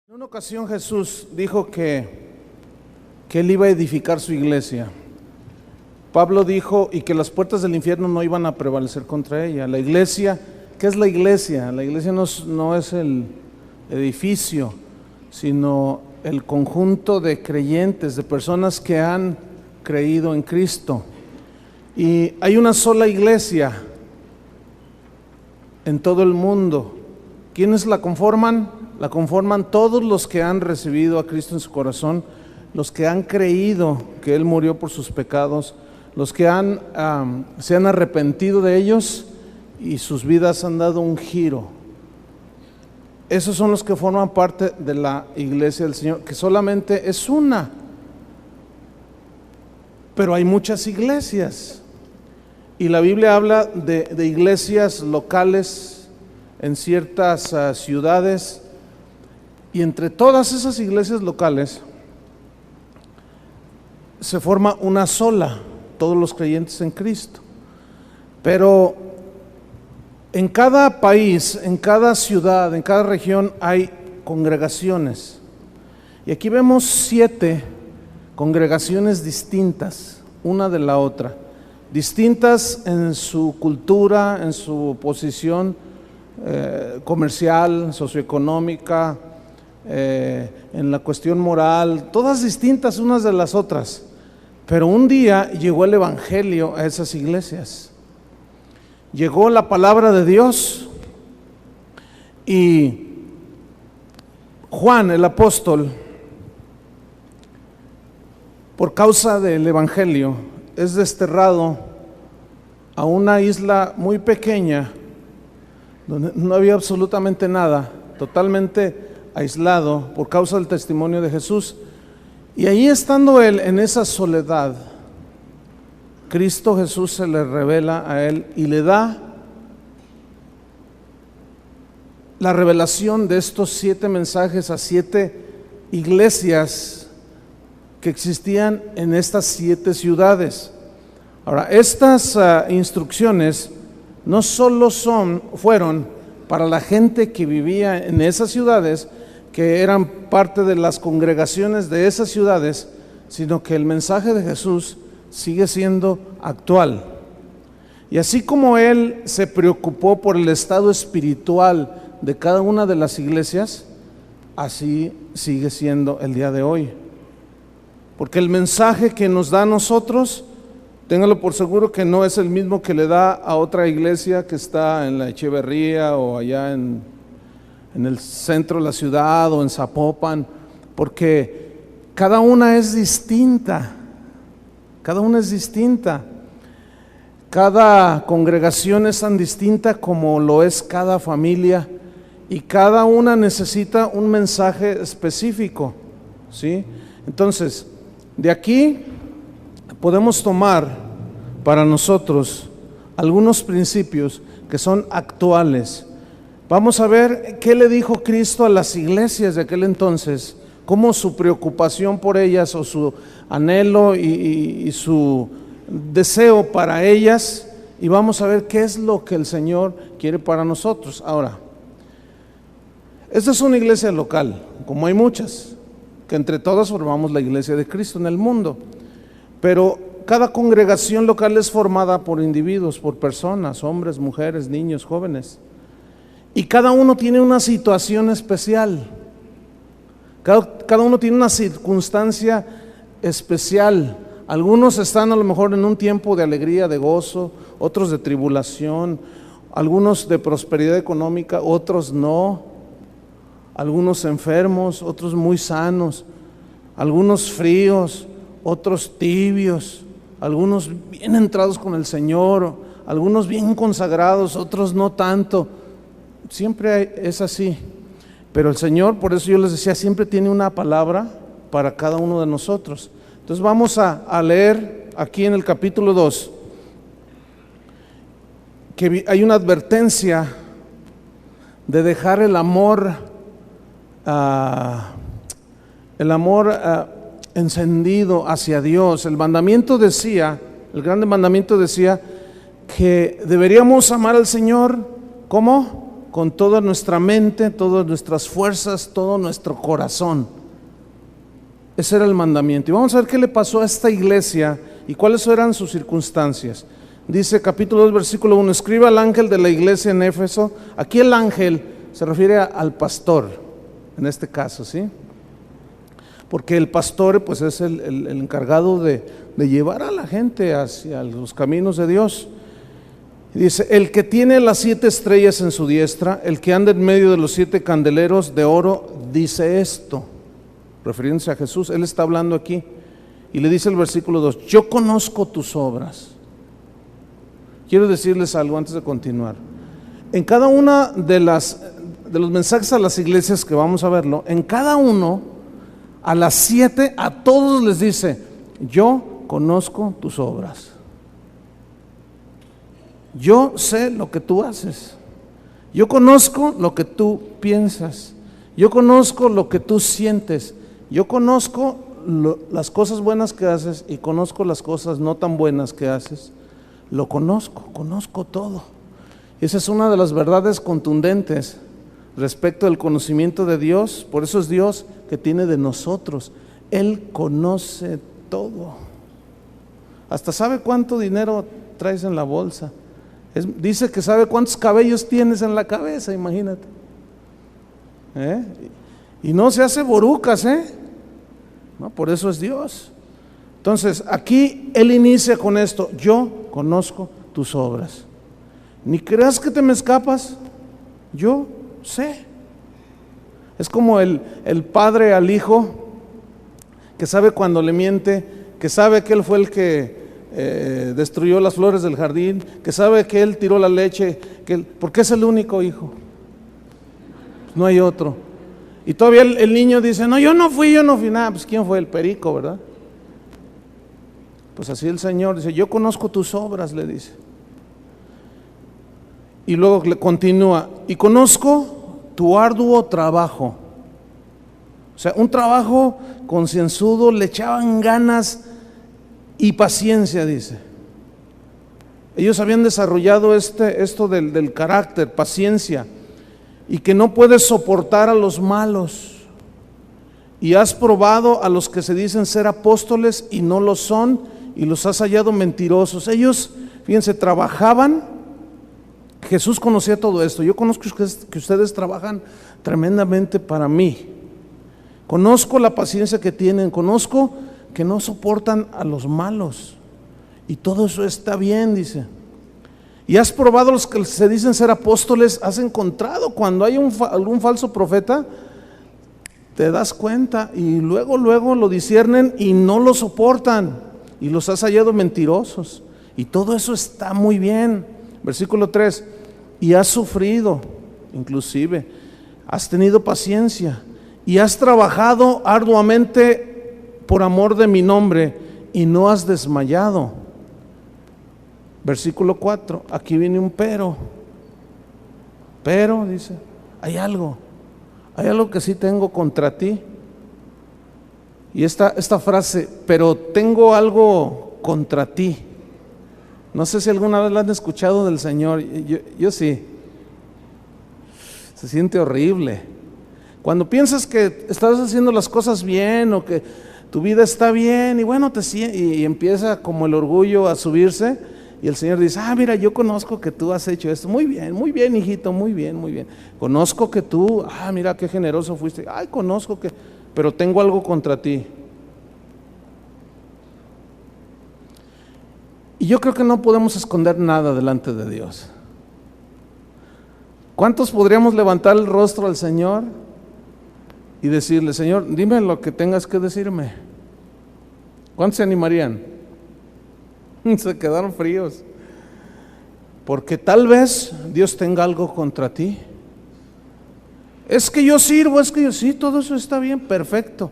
En una ocasión Jesús dijo que Él iba a edificar su iglesia. Pablo dijo y que las puertas del infierno no iban a prevalecer contra ella. La iglesia, ¿qué es la iglesia? La iglesia no es el edificio, sino el conjunto de creyentes, de personas que han creído en Cristo. Y hay una sola iglesia en todo el mundo. ¿Quiénes la conforman? La conforman todos los que han recibido a Cristo en su corazón, los que han creído que Él murió por sus pecados, los que se han arrepentido de ellos y sus vidas han dado un giro. Esos son los que forman parte de la iglesia del Señor, que solamente es una. Pero hay muchas iglesias. Y la Biblia habla de iglesias locales en ciertas ciudades. Y entre todas esas iglesias locales se forma una sola, todos los creyentes en Cristo. Pero en cada país, en cada ciudad, en cada región hay congregaciones. Y aquí vemos 7 congregaciones distintas, una de la otra. Distintas en su cultura, en su posición comercial, socioeconómica, en la cuestión moral, todas distintas unas de las otras. Pero un día llegó el evangelio a esas iglesias, llegó la palabra de Dios, y Juan el apóstol, por causa del evangelio, es desterrado a una isla muy pequeña donde no había absolutamente nada, totalmente aislado por causa del testimonio de Jesús. Y ahí, estando él en esa soledad, Cristo Jesús se le revela a él y le da la revelación de estos 7 mensajes a 7 iglesias que existían en estas 7 ciudades. Ahora, estas instrucciones no solo fueron para la gente que vivía en esas ciudades, que eran parte de las congregaciones de esas ciudades, sino que el mensaje de Jesús sigue siendo actual. Y así como Él se preocupó por el estado espiritual de cada una de las iglesias, así sigue siendo el día de hoy. Porque el mensaje que nos da a nosotros, téngalo por seguro que no es el mismo que le da a otra iglesia que está en la Echeverría o allá en el centro de la ciudad o en Zapopan, porque cada una es distinta, cada congregación es tan distinta como lo es cada familia, y cada una necesita un mensaje específico, ¿sí? Entonces, de aquí podemos tomar para nosotros algunos principios que son actuales. Vamos a ver qué le dijo Cristo a las iglesias de aquel entonces, cómo su preocupación por ellas, o su anhelo y su deseo para ellas, y vamos a ver qué es lo que el Señor quiere para nosotros. Ahora, esta es una iglesia local, como hay muchas, que entre todas formamos la iglesia de Cristo en el mundo, pero cada congregación local es formada por individuos, por personas, hombres, mujeres, niños, jóvenes. Y cada uno tiene una situación especial, cada uno tiene una circunstancia especial. Algunos están a lo mejor en un tiempo de alegría, de gozo, otros de tribulación, algunos de prosperidad económica, otros no, algunos enfermos, otros muy sanos, algunos fríos, otros tibios, algunos bien entrados con el Señor, algunos bien consagrados, otros no tanto. Siempre es así, pero el Señor, por eso yo les decía, siempre tiene una palabra para cada uno de nosotros. Entonces vamos a leer aquí en el capítulo 2, que hay una advertencia de dejar el amor encendido hacia Dios. El mandamiento decía, el grande mandamiento decía que deberíamos amar al Señor, ¿cómo? con toda nuestra mente, todas nuestras fuerzas, todo nuestro corazón. Ese era el mandamiento. Y vamos a ver qué le pasó a esta iglesia y cuáles eran sus circunstancias. Dice capítulo 2, versículo 1, escribe al ángel de la iglesia en Éfeso. Aquí el ángel se refiere al pastor, en este caso, ¿sí? Porque el pastor pues es el encargado de llevar a la gente hacia los caminos de Dios. Y dice, el que tiene las 7 estrellas en su diestra, el que anda en medio de los 7 candeleros de oro, dice esto, refiriéndose a Jesús. Él está hablando aquí y le dice el versículo 2, yo conozco tus obras. Quiero decirles algo antes de continuar. En cada una de los mensajes a las iglesias que vamos a verlo, en cada uno, a las 7, a todos les dice, yo conozco tus obras. Yo sé lo que tú haces. Yo conozco lo que tú piensas. Yo conozco lo que tú sientes. Yo conozco las cosas buenas que haces y conozco las cosas no tan buenas que haces. Lo conozco todo. Esa es una de las verdades contundentes respecto al conocimiento de Dios. Por eso es Dios que tiene de nosotros. Él conoce todo. Hasta sabe cuánto dinero traes en la bolsa. Dice que sabe cuántos cabellos tienes en la cabeza, imagínate. Y no se hace borucas, no, por eso es Dios. Entonces, aquí Él inicia con esto, yo conozco tus obras. Ni creas que te me escapas, yo sé. Es como el padre al hijo, que sabe cuando le miente, que sabe que él fue el que destruyó las flores del jardín, que sabe que él tiró la leche, porque es el único hijo, no hay otro. Y todavía el niño dice, no, yo no fui nada. Pues ¿quién fue? El perico, ¿verdad? Pues así el Señor dice, yo conozco tus obras, le dice. Y luego le continúa, y conozco tu arduo trabajo. O sea, un trabajo concienzudo, le echaban ganas y paciencia, dice. Ellos habían desarrollado esto del carácter, paciencia, y que no puedes soportar a los malos. Y has probado a los que se dicen ser apóstoles y no lo son, y los has hallado mentirosos. Ellos, fíjense, trabajaban. Jesús conocía todo esto. Yo conozco que ustedes trabajan tremendamente para mí. Conozco la paciencia que tienen, conozco que no soportan a los malos. Y todo eso está bien, dice. Y has probado a los que se dicen ser apóstoles, has encontrado cuando hay algún falso profeta, te das cuenta y luego lo disciernen y no lo soportan. Y los has hallado mentirosos. Y todo eso está muy bien. Versículo 3, y has sufrido, inclusive, has tenido paciencia y has trabajado arduamente por amor de mi nombre y no has desmayado. Versículo 4, aquí viene un pero, dice, hay algo que sí tengo contra ti. Y esta frase, pero tengo algo contra ti. No sé si alguna vez la han escuchado del Señor, yo sí. Se siente horrible. Cuando piensas que estás haciendo las cosas bien o que tu vida está bien y bueno, y empieza como el orgullo a subirse y el Señor dice, mira, yo conozco que tú has hecho esto. Muy bien, hijito, muy bien. Conozco que tú, mira qué generoso fuiste. Conozco que, pero tengo algo contra ti. Y yo creo que no podemos esconder nada delante de Dios. ¿Cuántos podríamos levantar el rostro al Señor y decirle, Señor, dime lo que tengas que decirme? ¿Cuántos se animarían? Se quedaron fríos. Porque tal vez Dios tenga algo contra ti. Es que yo sirvo, sí, todo eso está bien, perfecto.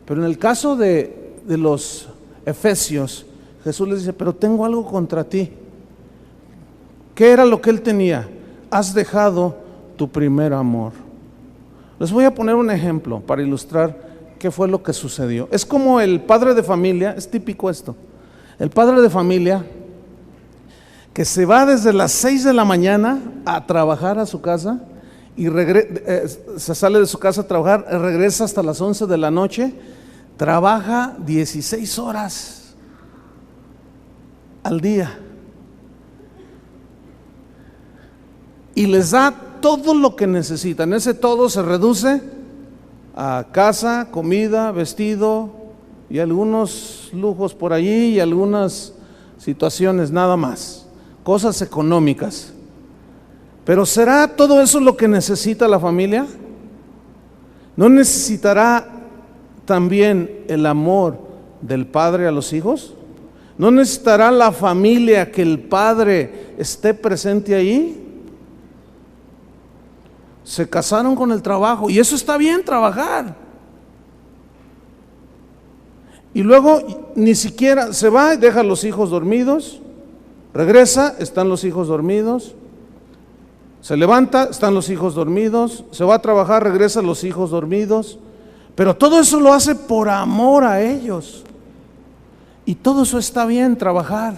Pero en el caso de los efesios, Jesús les dice, pero tengo algo contra ti. ¿Qué era lo que él tenía? Has dejado tu primer amor. Les voy a poner un ejemplo para ilustrar qué fue lo que sucedió. Es como el padre de familia, es típico esto. El padre de familia que se va desde las 6 de la mañana a trabajar a su casa y se sale de su casa a trabajar, regresa hasta las 11 de la noche, trabaja 16 horas al día y les da todo lo que necesitan. Ese todo se reduce a casa, comida, vestido y algunos lujos por allí y algunas situaciones nada más, cosas económicas. Pero ¿será todo eso lo que necesita la familia? ¿No necesitará también el amor del padre a los hijos? ¿No necesitará la familia que el padre esté presente ahí? Se casaron con el trabajo y eso está bien, trabajar. Y luego ni siquiera se va y deja a los hijos dormidos, regresa, están los hijos dormidos, se levanta, están los hijos dormidos, se va a trabajar, regresa, los hijos dormidos, pero todo eso lo hace por amor a ellos. Y todo eso está bien, trabajar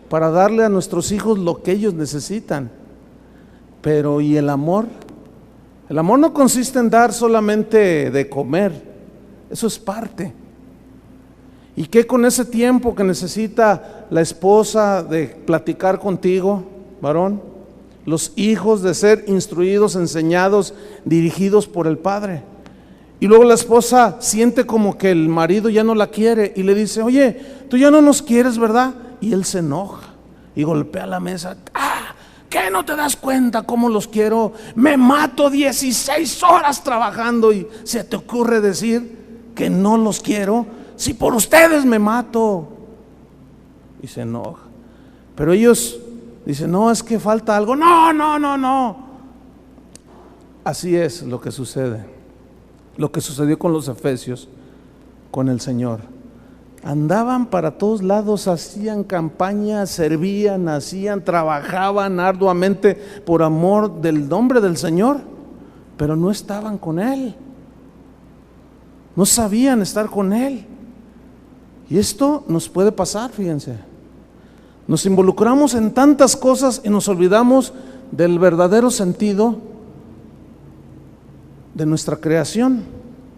para darle a nuestros hijos lo que ellos necesitan. Pero ¿y el amor? El amor no consiste en dar solamente de comer, eso es parte. ¿Y qué con ese tiempo que necesita la esposa de platicar contigo, varón? Los hijos de ser instruidos, enseñados, dirigidos por el padre. Y luego la esposa siente como que el marido ya no la quiere y le dice: oye, tú ya no nos quieres, ¿verdad? Y él se enoja y golpea la mesa. ¿Qué no te das cuenta cómo los quiero? Me mato 16 horas trabajando y se te ocurre decir que no los quiero. Si por ustedes me mato. Y se enoja. Pero ellos dicen: no, es que falta algo. No. Así es lo que sucede. Lo que sucedió con los efesios, con el Señor. Andaban para todos lados, hacían campaña, servían, trabajaban arduamente por amor del nombre del Señor, pero no estaban con Él. No sabían estar con Él. Y esto nos puede pasar, fíjense. Nos involucramos en tantas cosas y nos olvidamos del verdadero sentido de nuestra creación,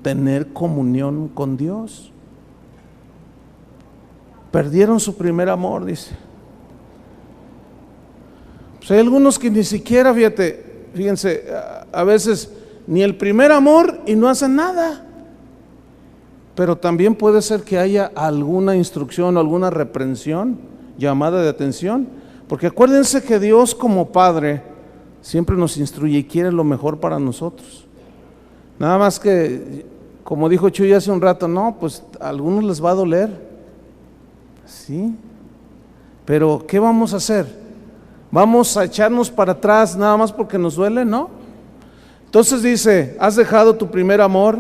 tener comunión con Dios. Perdieron su primer amor, pues hay algunos que ni siquiera, fíjense, a veces ni el primer amor y no hacen nada. Pero también puede ser que haya alguna instrucción o alguna reprensión, llamada de atención, porque acuérdense que Dios como Padre siempre nos instruye y quiere lo mejor para nosotros. Nada más que, como dijo Chuy hace un rato, no, pues a algunos les va a doler, sí, pero ¿qué vamos a hacer? ¿Vamos a echarnos para atrás nada más porque nos duele? No. Entonces dice: has dejado tu primer amor.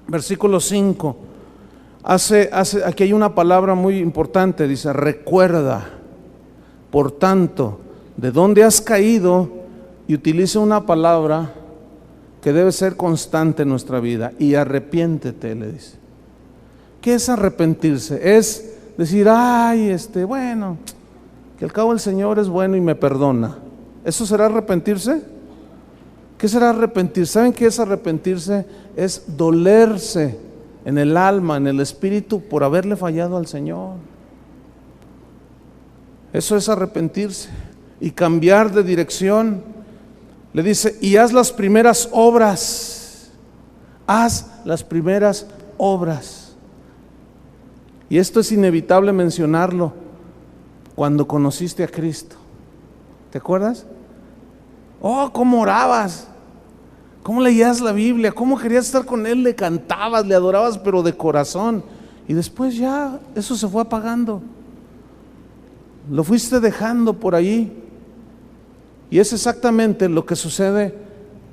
Versículo 5, aquí hay una palabra muy importante, dice: recuerda, por tanto, de dónde has caído, y utiliza una palabra que debe ser constante en nuestra vida, y arrepiéntete, le dice. ¿Qué es arrepentirse? Es decir: bueno, que al cabo el Señor es bueno y me perdona. ¿Eso será arrepentirse? ¿Qué será arrepentirse? ¿Saben qué es arrepentirse? Es dolerse en el alma, en el espíritu, por haberle fallado al Señor. Eso es arrepentirse y cambiar de dirección. Le dice: y haz las primeras obras. Haz las primeras obras. Y esto es inevitable mencionarlo. Cuando conociste a Cristo, ¿te acuerdas? Oh, cómo orabas, cómo leías la Biblia, cómo querías estar con Él, le cantabas, le adorabas, pero de corazón. Y después ya eso se fue apagando, lo fuiste dejando por ahí. Y es exactamente lo que sucede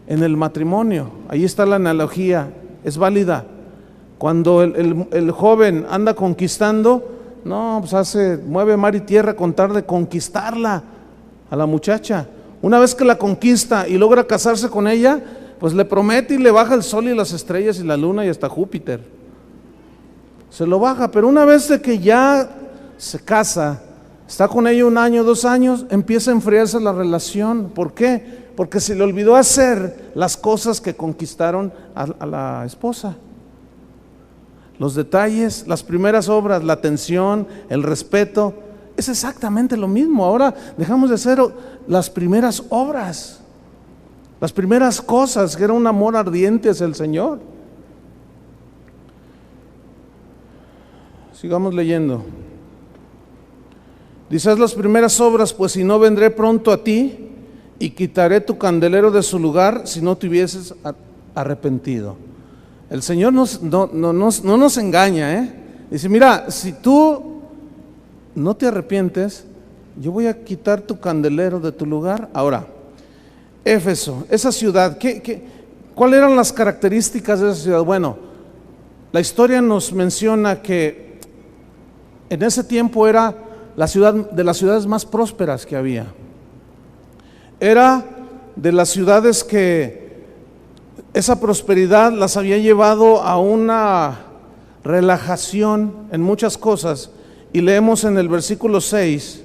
en el matrimonio. Ahí está la analogía, es válida. Cuando el joven anda conquistando, no, pues mueve mar y tierra con tal de conquistarla a la muchacha. Una vez que la conquista y logra casarse con ella, pues le promete y le baja el sol y las estrellas y la luna y hasta Júpiter. Se lo baja, pero una vez de que ya se casa, está con ella 1 año, 2 años, empieza a enfriarse la relación. ¿Por qué? Porque se le olvidó hacer las cosas que conquistaron a la esposa. Los detalles, las primeras obras, la atención, el respeto, es exactamente lo mismo. Ahora dejamos de hacer las primeras obras, las primeras cosas, que era un amor ardiente hacia el Señor. Sigamos leyendo. Dice: haz las primeras obras, pues si no vendré pronto a ti y quitaré tu candelero de su lugar si no te hubieses arrepentido. El Señor no nos engaña, Dice: mira, si tú no te arrepientes, yo voy a quitar tu candelero de tu lugar. Ahora, Éfeso, esa ciudad, ¿cuáles eran las características de esa ciudad? Bueno, la historia nos menciona que en ese tiempo era la ciudad de las ciudades más prósperas que había. Era de las ciudades que esa prosperidad las había llevado a una relajación en muchas cosas. Y leemos en el versículo 6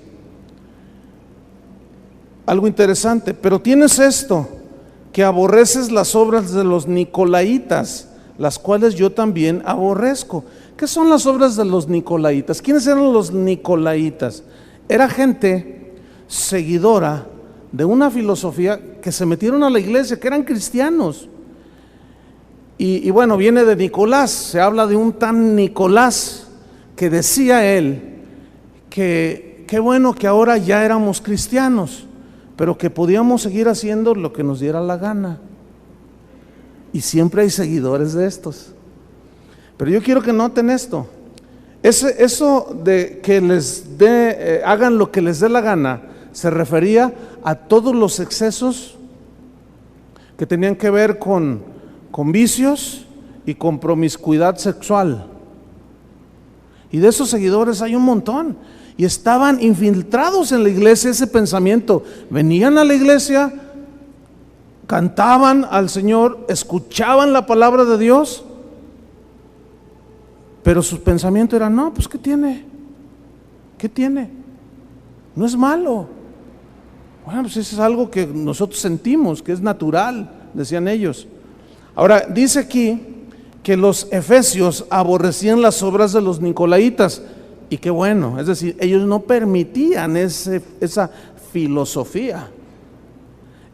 algo interesante: pero tienes esto, que aborreces las obras de los nicolaitas, las cuales yo también aborrezco. ¿Qué son las obras de los nicolaitas? ¿Quiénes eran los nicolaitas? Era gente seguidora de una filosofía que se metieron a la iglesia, que eran cristianos. Y bueno, viene de Nicolás. Se habla de un tan Nicolás que decía él que qué bueno que ahora ya éramos cristianos, pero que podíamos seguir haciendo lo que nos diera la gana. Y siempre hay seguidores de estos. Pero yo quiero que noten esto: eso de que hagan lo que les dé la gana, se refería a todos los excesos que tenían que ver con vicios y con promiscuidad sexual. Y de esos seguidores hay un montón, y estaban infiltrados en la iglesia ese pensamiento. Venían a la iglesia, cantaban al Señor, escuchaban la palabra de Dios, pero su pensamiento era: no, pues ¿qué tiene? ¿Qué tiene? No es malo. Bueno, pues eso es algo que nosotros sentimos, que es natural, decían ellos. Ahora, dice aquí que los efesios aborrecían las obras de los nicolaitas, y qué bueno, es decir, ellos no permitían esa filosofía,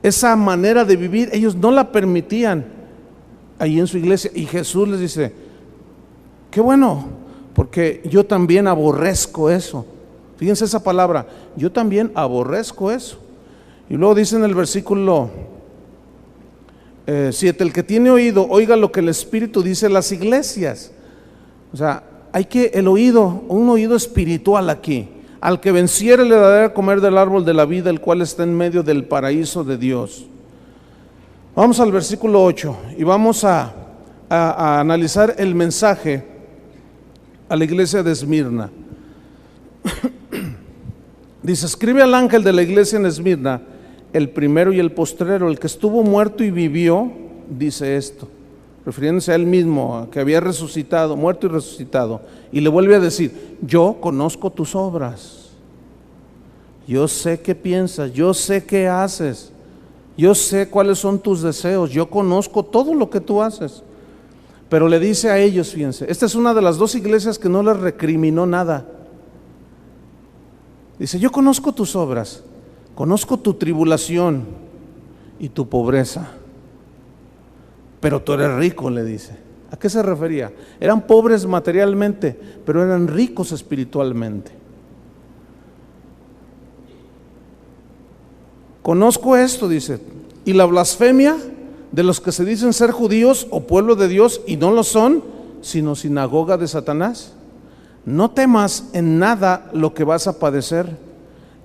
esa manera de vivir, ellos no la permitían ahí en su iglesia. Y Jesús les dice: qué bueno, porque yo también aborrezco eso. Fíjense esa palabra: yo también aborrezco eso. Y luego dice en el versículo 7: el que tiene oído, oiga lo que el Espíritu dice a las iglesias. O sea, hay que un oído espiritual aquí. Al que venciere le daré a comer del árbol de la vida, el cual está en medio del paraíso de Dios. Vamos al versículo 8 y vamos a analizar el mensaje a la iglesia de Esmirna. Dice: escribe al ángel de la iglesia en Esmirna, el primero y el postrero, el que estuvo muerto y vivió, dice esto, refiriéndose a él mismo, que había resucitado, muerto y resucitado. Y le vuelve a decir: yo conozco tus obras, yo sé qué piensas, yo sé qué haces, yo sé cuáles son tus deseos, yo conozco todo lo que tú haces. Pero le dice a ellos, fíjense, esta es una de las dos iglesias que no les recriminó nada. Dice: yo conozco tus obras, conozco tu tribulación y tu pobreza, pero tú eres rico, le dice. ¿A qué se refería? Eran pobres materialmente, pero eran ricos espiritualmente. Conozco esto, dice, y la blasfemia de los que se dicen ser judíos o pueblo de Dios y no lo son, sino sinagoga de Satanás. No temas en nada lo que vas a padecer.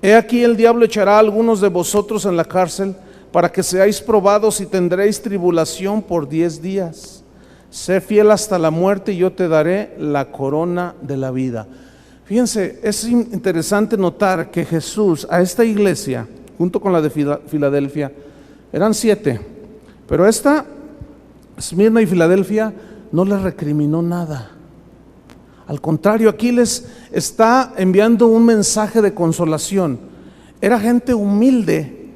He aquí el diablo echará a algunos de vosotros en la cárcel para que seáis probados y tendréis tribulación por 10 días. Sé fiel hasta la muerte y yo te daré la corona de la vida. Fíjense, es interesante notar que Jesús a esta iglesia, junto con la de Filadelfia, eran 7, pero esta, Esmirna y Filadelfia, no les recriminó nada. Al contrario, aquí les está enviando un mensaje de consolación. Era gente humilde,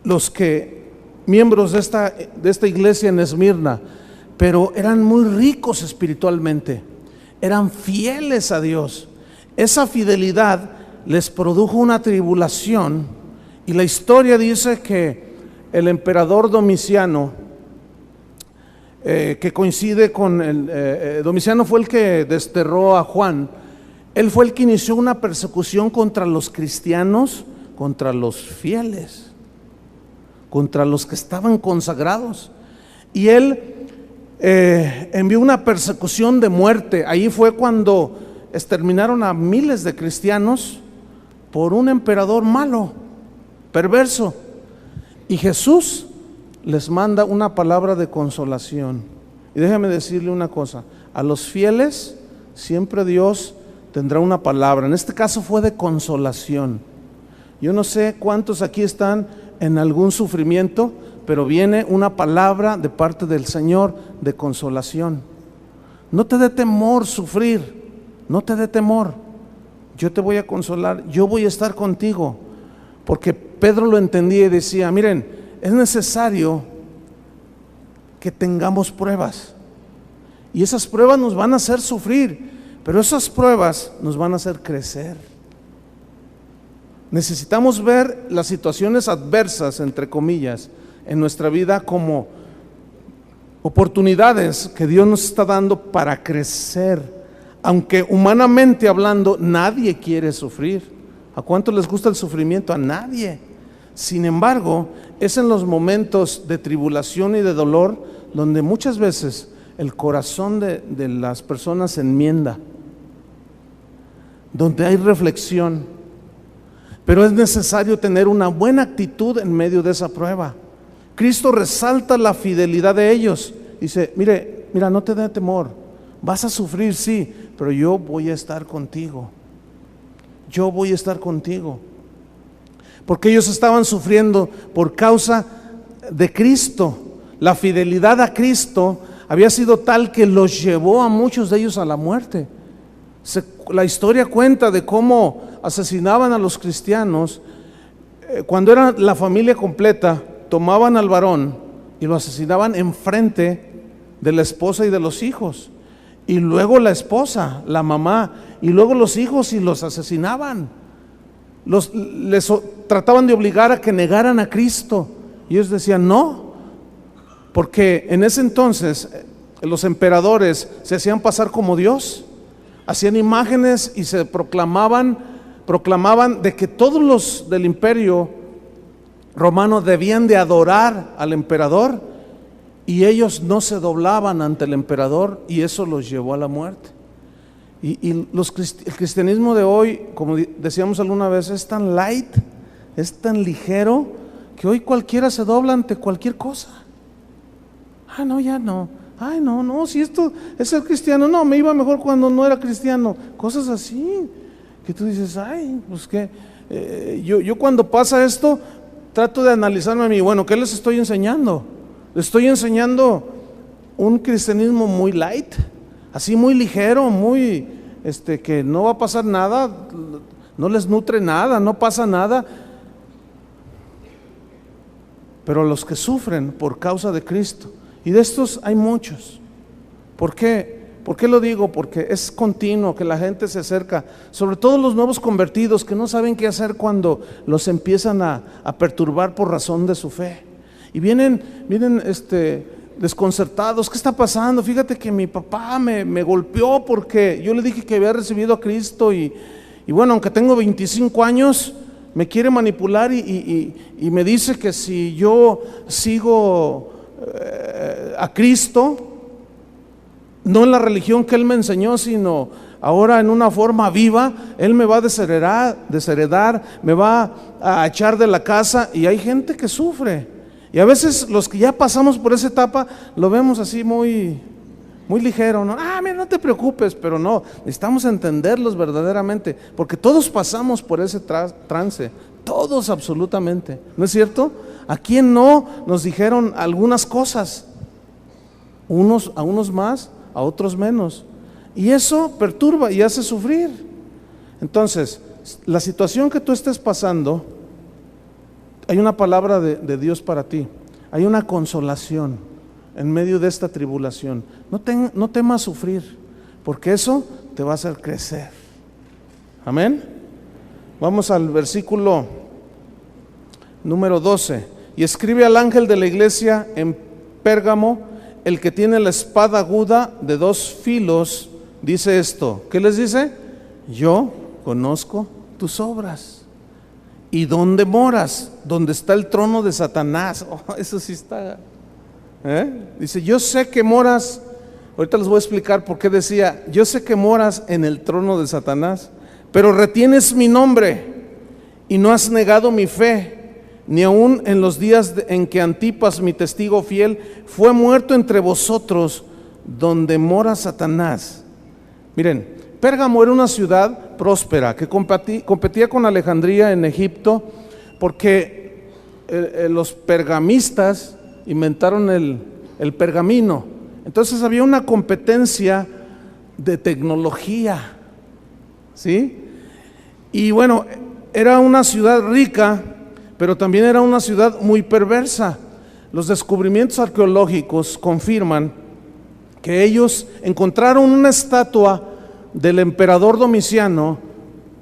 los que miembros de esta iglesia en Esmirna, pero eran muy ricos espiritualmente, eran fieles a Dios. Esa fidelidad les produjo una tribulación, y la historia dice que el emperador Domiciano, que coincide con Domiciano fue el que desterró a Juan. Él fue el que inició una persecución contra los cristianos, contra los fieles, contra los que estaban consagrados, y él envió una persecución de muerte. Ahí fue cuando exterminaron a miles de cristianos por un emperador malo, perverso, y Jesús les manda una palabra de consolación. Y déjame decirle una cosa: a los fieles siempre Dios tendrá una palabra. En este caso fue de consolación. Yo no sé cuántos aquí están en algún sufrimiento, pero viene una palabra de parte del Señor de consolación. No te dé temor sufrir, no te dé temor. Yo te voy a consolar, yo voy a estar contigo. Porque Pedro lo entendía y decía: miren, es necesario que tengamos pruebas, y esas pruebas nos van a hacer sufrir, pero esas pruebas nos van a hacer crecer. Necesitamos ver las situaciones adversas, entre comillas, en nuestra vida como oportunidades que Dios nos está dando para crecer. Aunque humanamente hablando nadie quiere sufrir. ¿A cuánto les gusta el sufrimiento? A nadie. Sin embargo, es en los momentos de tribulación y de dolor donde muchas veces el corazón de las personas se enmienda, donde hay reflexión. Pero es necesario tener una buena actitud en medio de esa prueba. Cristo resalta la fidelidad de ellos. Dice: mira, no te dé temor, vas a sufrir, sí, pero yo voy a estar contigo. Yo voy a estar contigo. Porque ellos estaban sufriendo por causa de Cristo. La fidelidad a Cristo había sido tal que los llevó a muchos de ellos a la muerte. La historia cuenta de cómo asesinaban a los cristianos. Cuando era la familia completa, tomaban al varón y lo asesinaban enfrente de la esposa y de los hijos, y luego la esposa, la mamá, y luego los hijos, y los asesinaban. Les trataban de obligar a que negaran a Cristo, y ellos decían no, porque en ese entonces los emperadores se hacían pasar como Dios, hacían imágenes y se proclamaban de que todos los del imperio romano debían de adorar al emperador, y ellos no se doblaban ante el emperador, y eso los llevó a la muerte. El cristianismo de hoy, como decíamos alguna vez, es tan light, es tan ligero, que hoy cualquiera se dobla ante cualquier cosa. Ah, no, ya no. Ay, no, si esto es ser cristiano, no, me iba mejor cuando no era cristiano. Cosas así, que tú dices: ay, pues que yo cuando pasa esto, trato de analizarme a mí. Bueno, ¿qué les estoy enseñando? Les estoy enseñando un cristianismo muy light, así muy ligero, muy que no va a pasar nada, no les nutre nada, no pasa nada. Pero los que sufren por causa de Cristo, y de estos hay muchos. ¿Por qué? ¿Por qué lo digo? Porque es continuo que la gente se acerca, sobre todo los nuevos convertidos, que no saben qué hacer cuando los empiezan a perturbar por razón de su fe. Y vienen desconcertados. ¿Qué está pasando? Fíjate que mi papá me golpeó porque yo le dije que había recibido a Cristo, y bueno, aunque tengo 25 años, me quiere manipular y me dice que si yo sigo a Cristo, no en la religión que Él me enseñó, sino ahora en una forma viva, Él me va a desheredar, me va a echar de la casa. Y hay gente que sufre. Y a veces los que ya pasamos por esa etapa lo vemos así muy ligero, ¿no? Mira, no te preocupes, pero no, necesitamos entenderlos verdaderamente, porque todos pasamos por ese trance, todos absolutamente, ¿no es cierto? ¿A quién no nos dijeron algunas cosas? A unos más, a otros menos, y eso perturba y hace sufrir. Entonces, la situación que tú estés pasando, hay una palabra de Dios para ti. Hay una consolación en medio de esta tribulación. No temas sufrir, porque eso te va a hacer crecer. Amén. Vamos al versículo número 12. Y escribe al ángel de la iglesia en Pérgamo, el que tiene la espada aguda de 2 filos, dice esto. ¿Qué les dice? Yo conozco tus obras y dónde moras, donde está el trono de Satanás. Eso sí está. Dice, yo sé que moras. Ahorita les voy a explicar por qué decía, yo sé que moras en el trono de Satanás, pero retienes mi nombre y no has negado mi fe, ni aun en los días en que Antipas, mi testigo fiel, fue muerto entre vosotros, donde mora Satanás. Miren, Pérgamo era una ciudad próspera que competía con Alejandría en Egipto, porque los pergamistas inventaron el pergamino. Entonces había una competencia de tecnología, ¿sí? Y bueno, era una ciudad rica, pero también era una ciudad muy perversa. Los descubrimientos arqueológicos confirman que ellos encontraron una estatua del emperador Domiciano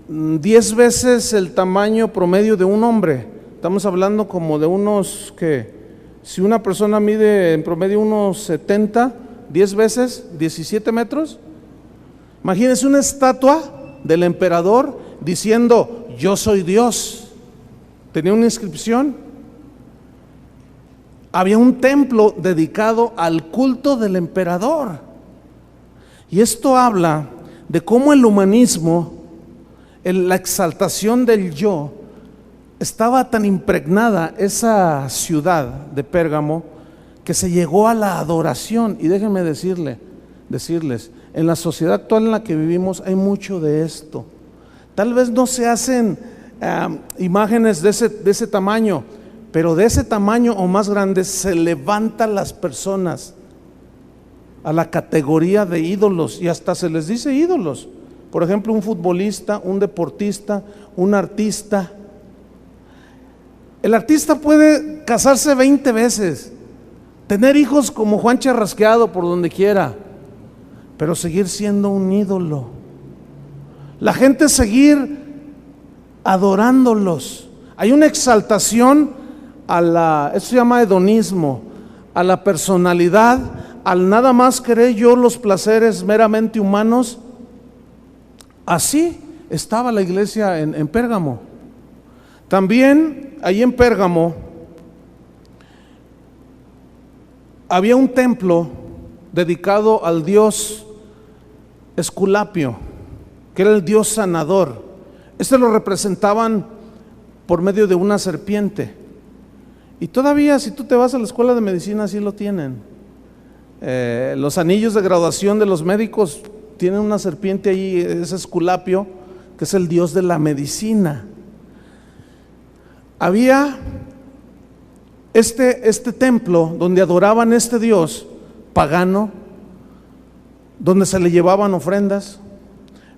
10 veces el tamaño promedio de un hombre. Estamos hablando como de unos, que si una persona mide en promedio unos 70, 10 veces, 17 metros. Imagínense una estatua del emperador diciendo, yo soy Dios. Tenía una inscripción. Había un templo dedicado al culto del emperador. Y esto habla de cómo el humanismo, la exaltación del yo, estaba tan impregnada esa ciudad de Pérgamo, que se llegó a la adoración. Y déjenme decirles, en la sociedad actual en la que vivimos hay mucho de esto. Tal vez no se hacen imágenes de ese tamaño, pero de ese tamaño o más grande se levantan las personas a la categoría de ídolos, y hasta se les dice ídolos. Por ejemplo, un futbolista, un deportista, un artista. El artista puede casarse 20 veces, tener hijos como Juan Charrasqueado por donde quiera, pero seguir siendo un ídolo. La gente seguir adorándolos. Hay una exaltación eso se llama hedonismo, a la personalidad, al nada más querer yo los placeres meramente humanos. Así estaba la iglesia en Pérgamo. También ahí en Pérgamo había un templo dedicado al dios Esculapio, que era el dios sanador. Este lo representaban por medio de una serpiente. Y todavía, si tú te vas a la escuela de medicina, así lo tienen. Los anillos de graduación de los médicos tienen una serpiente ahí, es Esculapio, que es el dios de la medicina. Había este templo donde adoraban este dios pagano, donde se le llevaban ofrendas.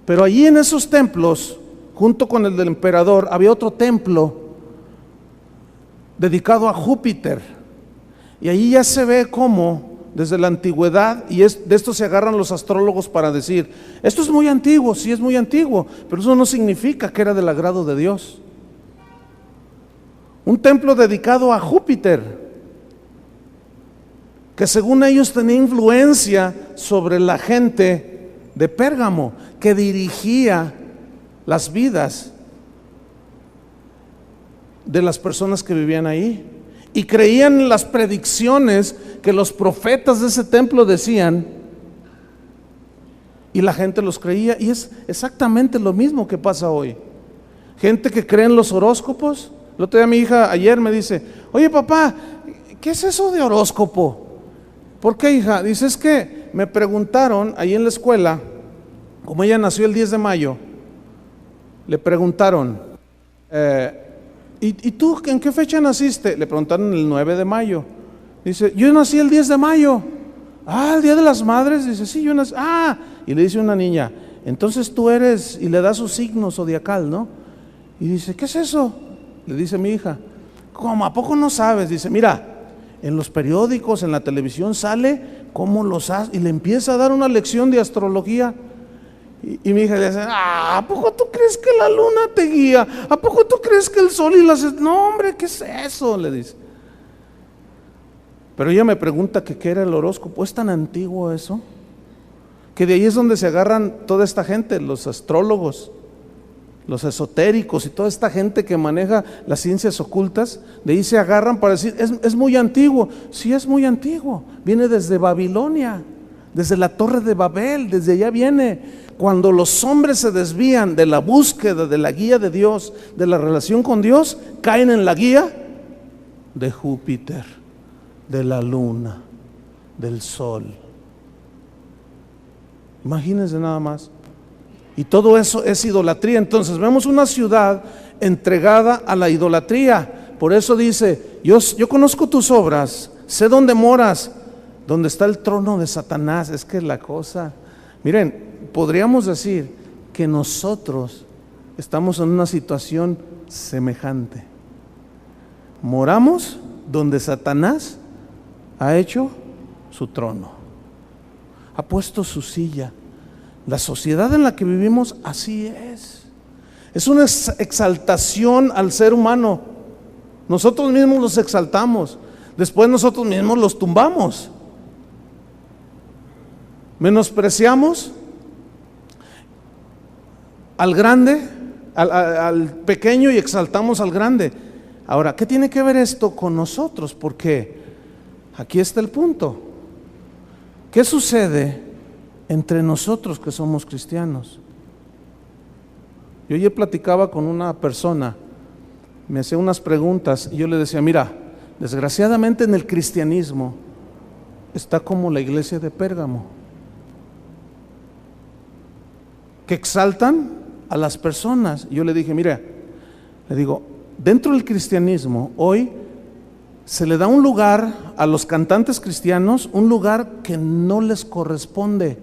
Pero allí en esos templos, junto con el del emperador, había otro templo dedicado a Júpiter. Y allí ya se ve cómo desde la antigüedad, y de esto se agarran los astrólogos para decir, esto es muy antiguo, sí es muy antiguo, pero eso no significa que era del agrado de Dios. Un templo dedicado a Júpiter, que según ellos tenía influencia sobre la gente de Pérgamo, que dirigía las vidas de las personas que vivían ahí, y creían en las predicciones que los profetas de ese templo decían, y la gente los creía. Y es exactamente lo mismo que pasa hoy. Gente que cree en los horóscopos. El otro día mi hija ayer me dice, oye papá, ¿qué es eso de horóscopo? ¿Por qué, hija? Dice, es que me preguntaron ahí en la escuela, como ella nació el 10 de mayo, le preguntaron, ¿y tú en qué fecha naciste? Le preguntaron el 9 de mayo. Dice, yo nací el 10 de mayo. Ah, el Día de las Madres. Dice, sí, yo nací. Ah, y le dice una niña, entonces tú eres, y le da su signo zodiacal, ¿no? Y dice, ¿qué es eso? Le dice mi hija, ¿Cómo? ¿A poco no sabes? Dice, mira, en los periódicos, en la televisión sale cómo los hace, y le empieza a dar una lección de astrología. Y mi hija le dice, ¿a poco tú crees que la luna te guía? ¿A poco tú crees que el sol y las... No, hombre, ¿qué es eso? Le dice. Pero ella me pregunta que qué era el horóscopo. ¿Es tan antiguo eso? Que de ahí es donde se agarran toda esta gente, los astrólogos, los esotéricos y toda esta gente que maneja las ciencias ocultas. De ahí se agarran para decir, es muy antiguo. Sí, es muy antiguo. Viene desde Babilonia, desde la Torre de Babel, desde allá viene. Cuando los hombres se desvían de la búsqueda, de la guía de Dios, de la relación con Dios, caen en la guía de Júpiter, de la luna, del sol. Imagínense nada más. Y todo eso es idolatría. Entonces vemos una ciudad entregada a la idolatría. Por eso dice, yo conozco tus obras, sé dónde moras, donde está el trono de Satanás. Es que la cosa, miren, podríamos decir que nosotros estamos en una situación semejante. Moramos donde Satanás ha hecho su trono, ha puesto su silla. La sociedad en la que vivimos así es. Es una exaltación al ser humano. Nosotros mismos los exaltamos, después nosotros mismos los tumbamos. Menospreciamos al grande, al pequeño, y exaltamos al grande. Ahora, ¿qué tiene que ver esto con nosotros? Porque aquí está el punto. ¿Qué sucede entre nosotros que somos cristianos? Yo ayer platicaba con una persona, me hacía unas preguntas y yo le decía, mira, desgraciadamente en el cristianismo está como la iglesia de Pérgamo, que exaltan a las personas. Yo le dije, mira, le digo, dentro del cristianismo hoy se le da un lugar a los cantantes cristianos, un lugar que no les corresponde.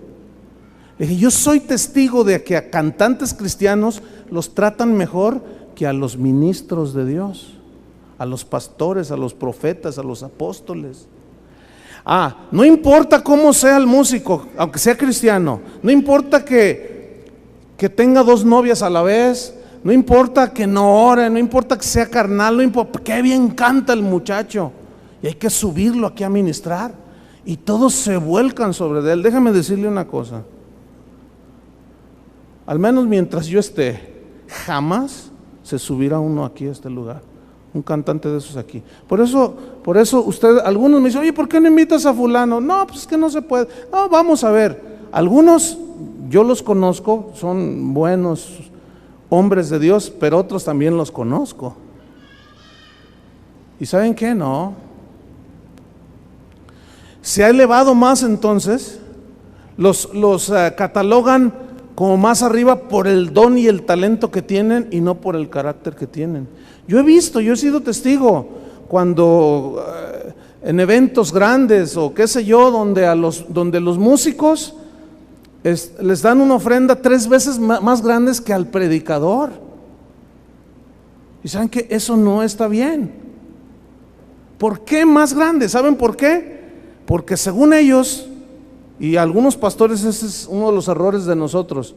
Le dije, yo soy testigo de que a cantantes cristianos los tratan mejor que a los ministros de Dios, a los pastores, a los profetas, a los apóstoles. No importa cómo sea el músico, aunque sea cristiano, no importa que tenga 2 novias a la vez, no importa que no ore, no importa que sea carnal, no importa, qué bien canta el muchacho, y hay que subirlo aquí a ministrar, y todos se vuelcan sobre él. Déjame decirle una cosa, al menos mientras yo esté, jamás se subirá uno aquí a este lugar, un cantante de esos aquí. Por eso usted, algunos me dicen, oye, ¿por qué no invitas a fulano? No, pues es que no se puede. No, vamos a ver, algunos yo los conozco, son buenos hombres de Dios, pero otros también los conozco. ¿Y saben qué? No. Se ha elevado más entonces, los catalogan como más arriba por el don y el talento que tienen y no por el carácter que tienen. Yo he sido testigo cuando en eventos grandes o qué sé yo, donde los músicos les dan una ofrenda 3 veces más grandes que al predicador. Y saben que eso no está bien. ¿Por qué más grande? ¿Saben por qué? Porque según ellos, y algunos pastores, ese es uno de los errores de nosotros,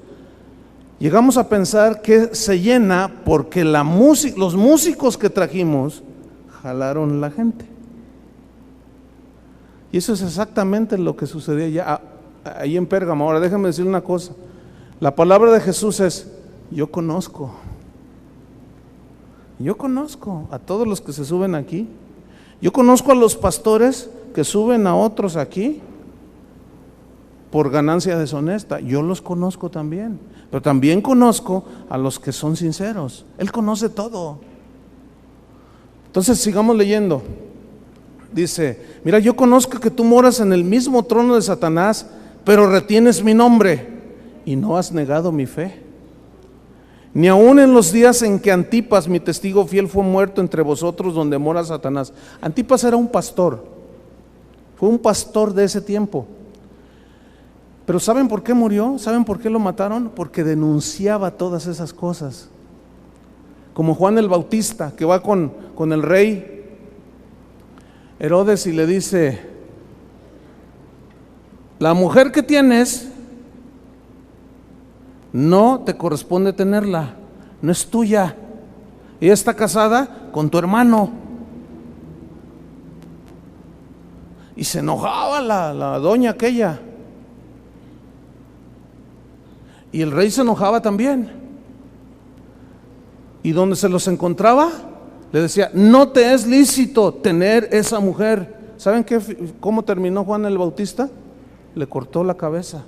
llegamos a pensar que se llena porque los músicos que trajimos jalaron la gente. Y eso es exactamente lo que sucedía allá, ahí en Pérgamo. Ahora déjame decirle una cosa, la palabra de Jesús es, yo conozco a todos los que se suben aquí, yo conozco a los pastores que suben a otros aquí por ganancia deshonesta, yo los conozco también, pero también conozco a los que son sinceros. Él conoce todo. Entonces sigamos leyendo. Dice, mira, yo conozco que tú moras en el mismo trono de Satanás, pero retienes mi nombre y no has negado mi fe. Ni aun en los días en que Antipas, mi testigo fiel, fue muerto entre vosotros donde mora Satanás. Antipas era un pastor, fue un pastor de ese tiempo. Pero ¿saben por qué murió? ¿Saben por qué lo mataron? Porque denunciaba todas esas cosas. como Juan el Bautista, que va con el rey Herodes y le dice: la mujer que tienes no te corresponde tenerla, no es tuya, ella está casada con tu hermano. Y se enojaba la doña aquella, y el rey se enojaba también, y donde se los encontraba le decía: no te es lícito tener esa mujer. ¿Saben cómo terminó Juan el Bautista? Le cortó la cabeza.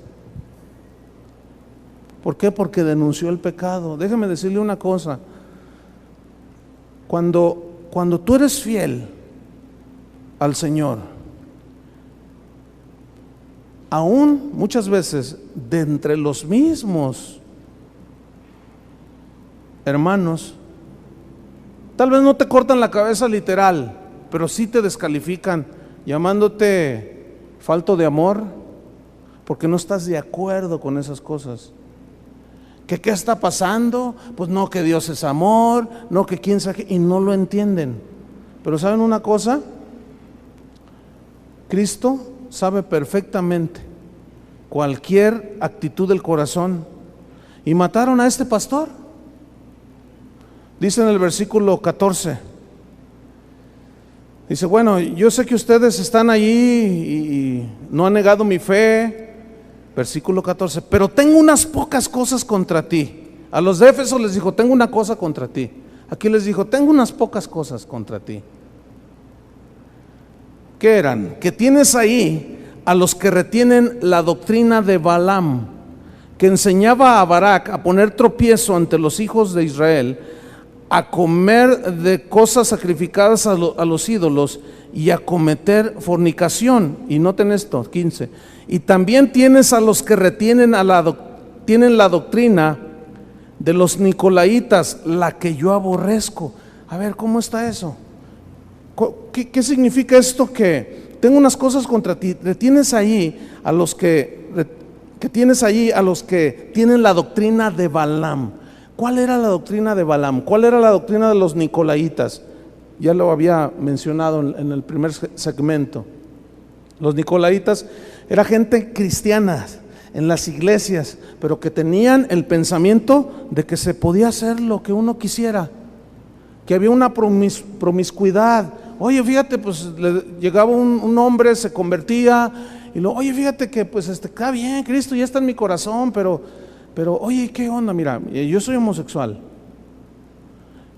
¿Por qué? Porque denunció el pecado. Déjeme decirle una cosa: cuando tú eres fiel al Señor, aún muchas veces de entre los mismos hermanos, tal vez no te cortan la cabeza literal, pero sí te descalifican, llamándote falto de amor, porque no estás de acuerdo con esas cosas. ¿Qué está pasando? Pues no, que Dios es amor, no, que quién sabe qué, y no lo entienden. Pero ¿saben una cosa? Cristo sabe perfectamente cualquier actitud del corazón. Y mataron a este pastor. Dice en el versículo 14, dice: bueno, yo sé que ustedes están allí y no han negado mi fe. Versículo 14, pero tengo unas pocas cosas contra ti. A los de Éfeso les dijo: tengo una cosa contra ti. Aquí les dijo: tengo unas pocas cosas contra ti. ¿Qué eran? Que tienes ahí a los que retienen la doctrina de Balaam, que enseñaba a Barac a poner tropiezo ante los hijos de Israel, a comer de cosas sacrificadas a los ídolos y a cometer fornicación. Y noten esto, 15. Y también tienes a los que retienen tienen la doctrina de los nicolaitas, la que yo aborrezco. A ver, ¿cómo está eso? ¿Qué significa esto? Que tengo unas cosas contra ti. Retienes ahí a los que tienen la doctrina de Balaam. ¿Cuál era la doctrina de Balaam? ¿Cuál era la doctrina de los nicolaitas? Ya lo había mencionado en el primer segmento. Los nicolaitas era gente cristiana en las iglesias, pero que tenían el pensamiento de que se podía hacer lo que uno quisiera, que había una promiscuidad. Oye, fíjate, pues llegaba un hombre, se convertía, y luego, oye, fíjate que pues está bien, Cristo ya está en mi corazón, pero oye, ¿qué onda? Mira, yo soy homosexual.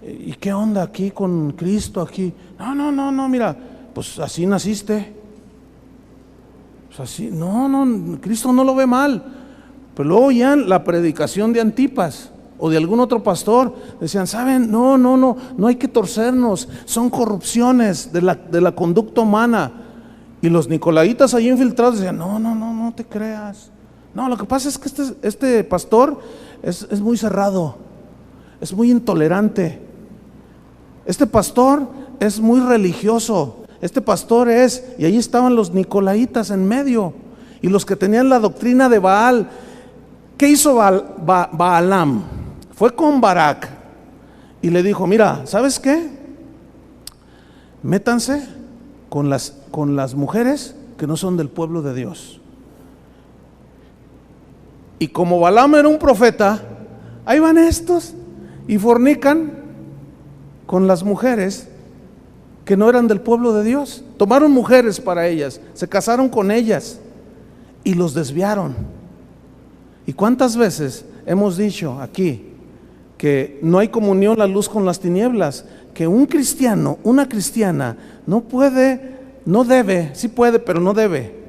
¿Y qué onda aquí con Cristo aquí? No, mira, pues así naciste. Pues así, no, Cristo no lo ve mal. Pero luego ya la predicación de Antipas o de algún otro pastor decían: ¿saben? No hay que torcernos, son corrupciones de la conducta humana. Y los nicolaitas ahí infiltrados decían: no te creas. No, lo que pasa es que este pastor es muy cerrado, es muy intolerante. Este pastor es muy religioso. Este pastor y ahí estaban los nicolaitas en medio, y los que tenían la doctrina de Baal. ¿Qué hizo Balaam? Fue con Barac y le dijo: mira, ¿sabes qué? Métanse con las mujeres que no son del pueblo de Dios. Y como Balaam era un profeta, ahí van estos y fornican con las mujeres que no eran del pueblo de Dios. Tomaron mujeres para ellas, se casaron con ellas y los desviaron. ¿Y cuántas veces hemos dicho aquí que no hay comunión la luz con las tinieblas? Que un cristiano, una cristiana no debe, sí puede, pero no debe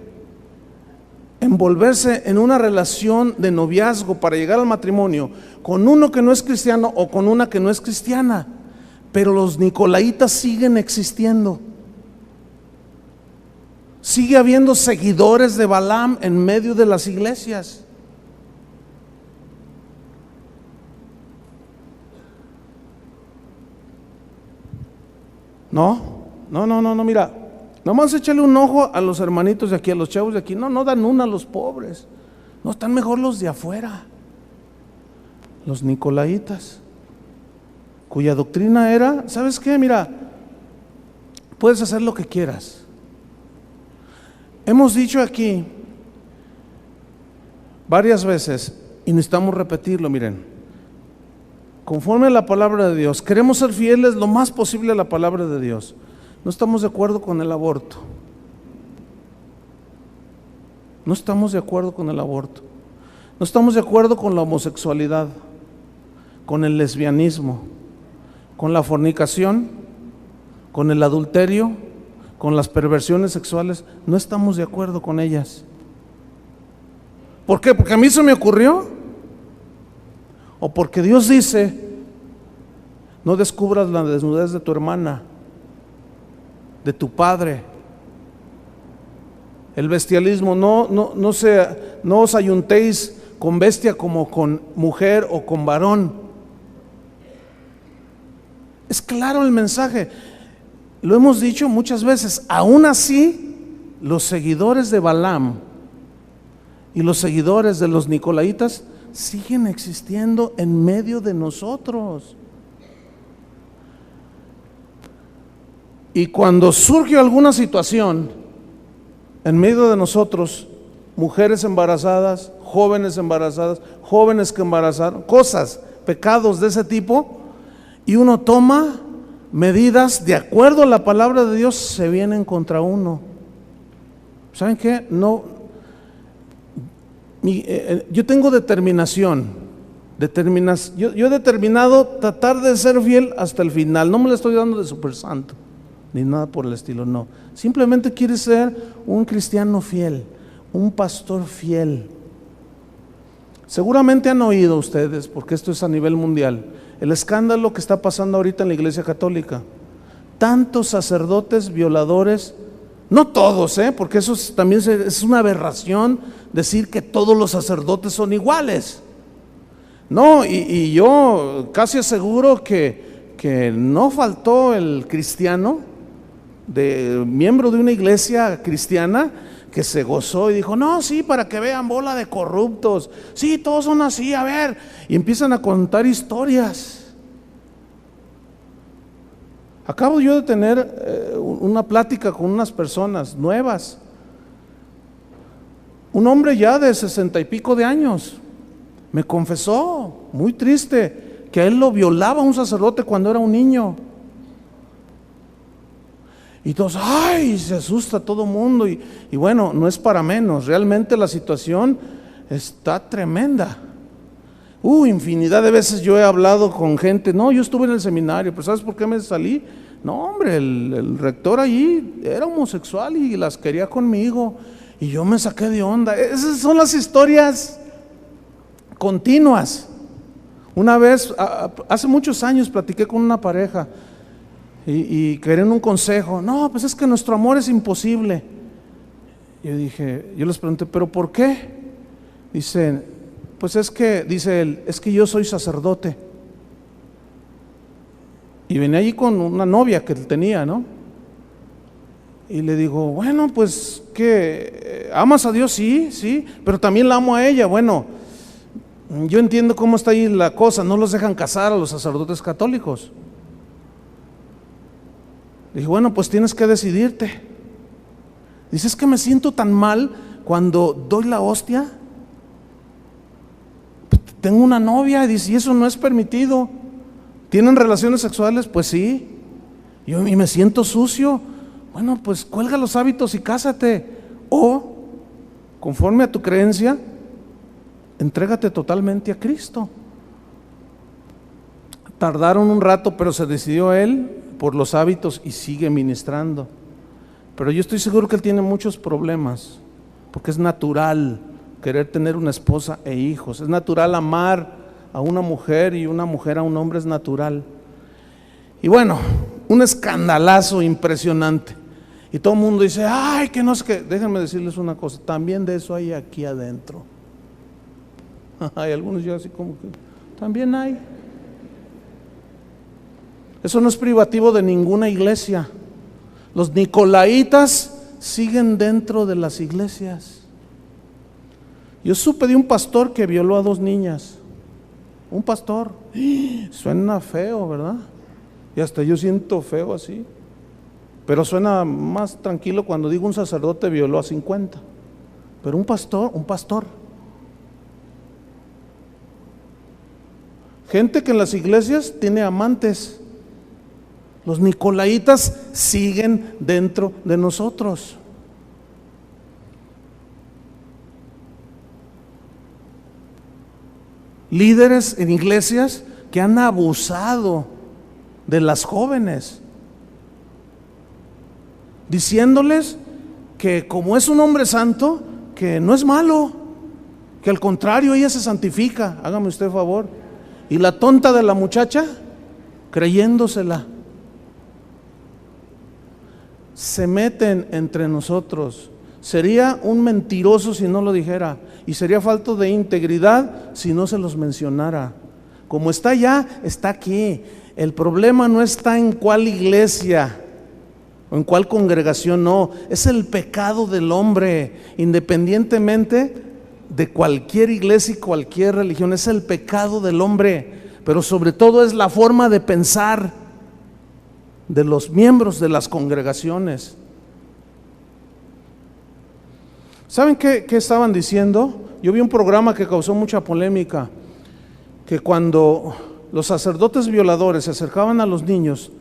envolverse en una relación de noviazgo para llegar al matrimonio con uno que no es cristiano o con una que no es cristiana. Pero los nicolaitas siguen existiendo. Sigue habiendo seguidores de Balaam en medio de las iglesias. No, mira, nomás échale un ojo a los hermanitos de aquí, a los chavos de aquí. No dan una a los pobres. No, están mejor los de afuera, los nicolaitas. cuya doctrina era, ¿sabes qué? Mira, puedes hacer lo que quieras. Hemos dicho aquí varias veces, y necesitamos repetirlo, miren, conforme a la palabra de Dios, queremos ser fieles lo más posible a la palabra de Dios. No estamos de acuerdo con el aborto. No estamos de acuerdo con el aborto. No estamos de acuerdo con la homosexualidad, con el lesbianismo, con la fornicación, con el adulterio, con las perversiones sexuales. No estamos de acuerdo con ellas. ¿Por qué? ¿Porque a mí se me ocurrió? ¿O porque Dios dice, no descubras la desnudez de tu hermana, de tu padre? El bestialismo, no os ayuntéis con bestia como con mujer o con varón. Es claro el mensaje. Lo hemos dicho muchas veces. Aún así, los seguidores de Balaam y los seguidores de los nicolaitas siguen existiendo en medio de nosotros. Y cuando surge alguna situación en medio de nosotros, mujeres embarazadas, jóvenes que embarazaron, cosas, pecados de ese tipo, y uno toma medidas de acuerdo a la palabra de Dios, se vienen contra uno. ¿Saben qué? Yo tengo determinación. Yo he determinado tratar de ser fiel hasta el final. No me la estoy dando de super santo ni nada por el estilo, no. Simplemente quiere ser un cristiano fiel, un pastor fiel. Seguramente han oído ustedes, porque esto es a nivel mundial, el escándalo que está pasando ahorita en la Iglesia Católica. Tantos sacerdotes violadores, no todos, porque eso también es una aberración decir que todos los sacerdotes son iguales. No, y yo casi aseguro que no faltó el cristiano, miembro de una iglesia cristiana, que se gozó y dijo, no, sí, para que vean, bola de corruptos, sí, todos son así, a ver, y empiezan a contar historias. Acabo yo de tener una plática con unas personas nuevas, un hombre ya de 60 y pico de años, me confesó, muy triste, que a él lo violaba un sacerdote cuando era un niño. Y todos, ¡ay! Se asusta todo el mundo. Y bueno, no es para menos. Realmente la situación está tremenda. Infinidad de veces yo he hablado con gente. No, yo estuve en el seminario, pero ¿sabes por qué me salí? No, hombre, el rector allí era homosexual y las quería conmigo. Y yo me saqué de onda. Esas son las historias continuas. Una vez, hace muchos años, platiqué con una pareja. Y querían un consejo. No, pues es que nuestro amor es imposible. Yo les pregunté, ¿pero por qué? Dice él, es que yo soy sacerdote. Y venía allí con una novia que él tenía, ¿no? Y le digo, bueno, pues, ¿qué? ¿Amas a Dios? Sí, pero también la amo a ella. Bueno, yo entiendo cómo está ahí la cosa, no los dejan casar a los sacerdotes católicos. Dije, bueno, pues tienes que decidirte. Dice, es que me siento tan mal cuando doy la hostia. Tengo una novia, y dice, y eso no es permitido. ¿Tienen relaciones sexuales? Pues sí. Y me siento sucio. Bueno, pues cuelga los hábitos y cásate. O, conforme a tu creencia, entrégate totalmente a Cristo. Tardaron un rato, pero se decidió él por los hábitos y sigue ministrando. Pero yo estoy seguro que él tiene muchos problemas, porque es natural querer tener una esposa e hijos, es natural amar a una mujer y una mujer a un hombre, es natural. Y bueno, un escandalazo impresionante. Y todo el mundo dice, ay, que no sé qué. Déjenme decirles una cosa, también de eso hay aquí adentro. Hay algunos ya así como que, también hay. Eso no es privativo de ninguna iglesia. Los nicolaitas siguen dentro de las iglesias. Yo supe de un pastor que violó a 2 niñas. Un pastor. Suena feo, ¿verdad? Y hasta yo siento feo así. Pero suena más tranquilo cuando digo un sacerdote violó a 50. Pero un pastor, un pastor. Gente que en las iglesias tiene amantes. Los nicolaitas siguen dentro de nosotros. Líderes en iglesias que han abusado de las jóvenes, diciéndoles que como es un hombre santo, que no es malo, que al contrario ella se santifica. Hágame usted favor. Y la tonta de la muchacha creyéndosela. Se meten entre nosotros. Sería un mentiroso si no lo dijera, y sería falto de integridad si no se los mencionara. Como está allá, está aquí. El problema no está en cuál iglesia o en cuál congregación, no, es el pecado del hombre, independientemente de cualquier iglesia y cualquier religión. Es el pecado del hombre, pero sobre todo es la forma de pensar de los miembros de las congregaciones. ¿Saben qué estaban diciendo? Yo vi un programa que causó mucha polémica, que cuando los sacerdotes violadores se acercaban a los niños,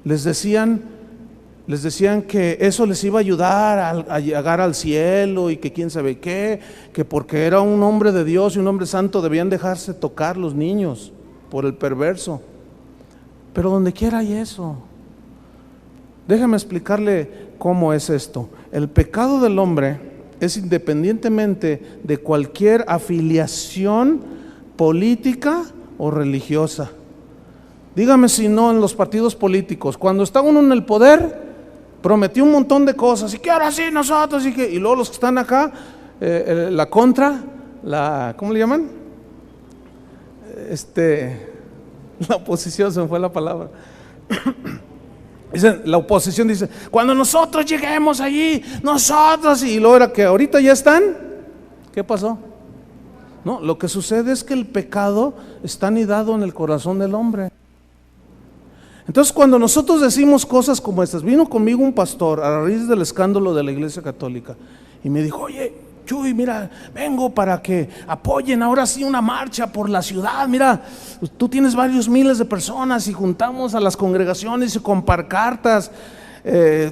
les decían que eso les iba a ayudar a llegar al cielo y que quién sabe qué, que porque era un hombre de Dios y un hombre santo debían dejarse tocar los niños por el perverso. Pero donde quiera hay eso. Déjeme explicarle cómo es esto. El pecado del hombre es independientemente de cualquier afiliación política o religiosa. Dígame si no en los partidos políticos, cuando está uno en el poder, prometió un montón de cosas, y que ahora sí nosotros, y luego los que están acá, la contra, ¿cómo le llaman? La oposición, se me fue la palabra. Dicen, la oposición dice, cuando nosotros lleguemos allí, nosotros, y luego era que ahorita ya están. ¿Qué pasó? No, lo que sucede es que el pecado está anidado en el corazón del hombre. Entonces cuando nosotros decimos cosas como estas, vino conmigo un pastor a raíz del escándalo de la Iglesia Católica y me dijo, oye Chuy, mira, vengo para que apoyen ahora sí una marcha por la ciudad. Mira, tú tienes varios miles de personas y juntamos a las congregaciones y con pancartas,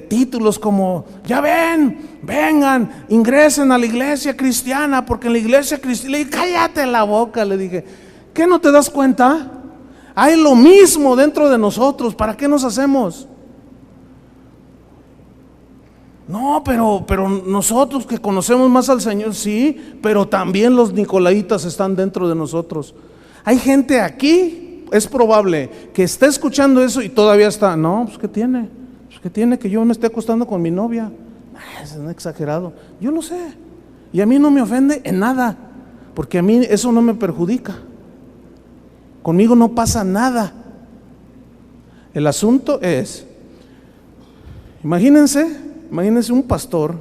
títulos como, ya ven, vengan, ingresen a la iglesia cristiana, porque en la iglesia cristiana, le dije, cállate la boca, le dije, ¿qué no te das cuenta? Hay lo mismo dentro de nosotros, ¿para qué nos hacemos? No, pero nosotros que conocemos más al Señor, sí, pero también los nicolaitas están dentro de nosotros. Hay gente aquí, es probable que esté escuchando eso y todavía está, no, pues ¿qué tiene? Pues ¿qué tiene que yo me esté acostando con mi novia? Es un exagerado, yo lo sé, y a mí no me ofende en nada, porque a mí eso no me perjudica, conmigo no pasa nada. El asunto es, imagínense un pastor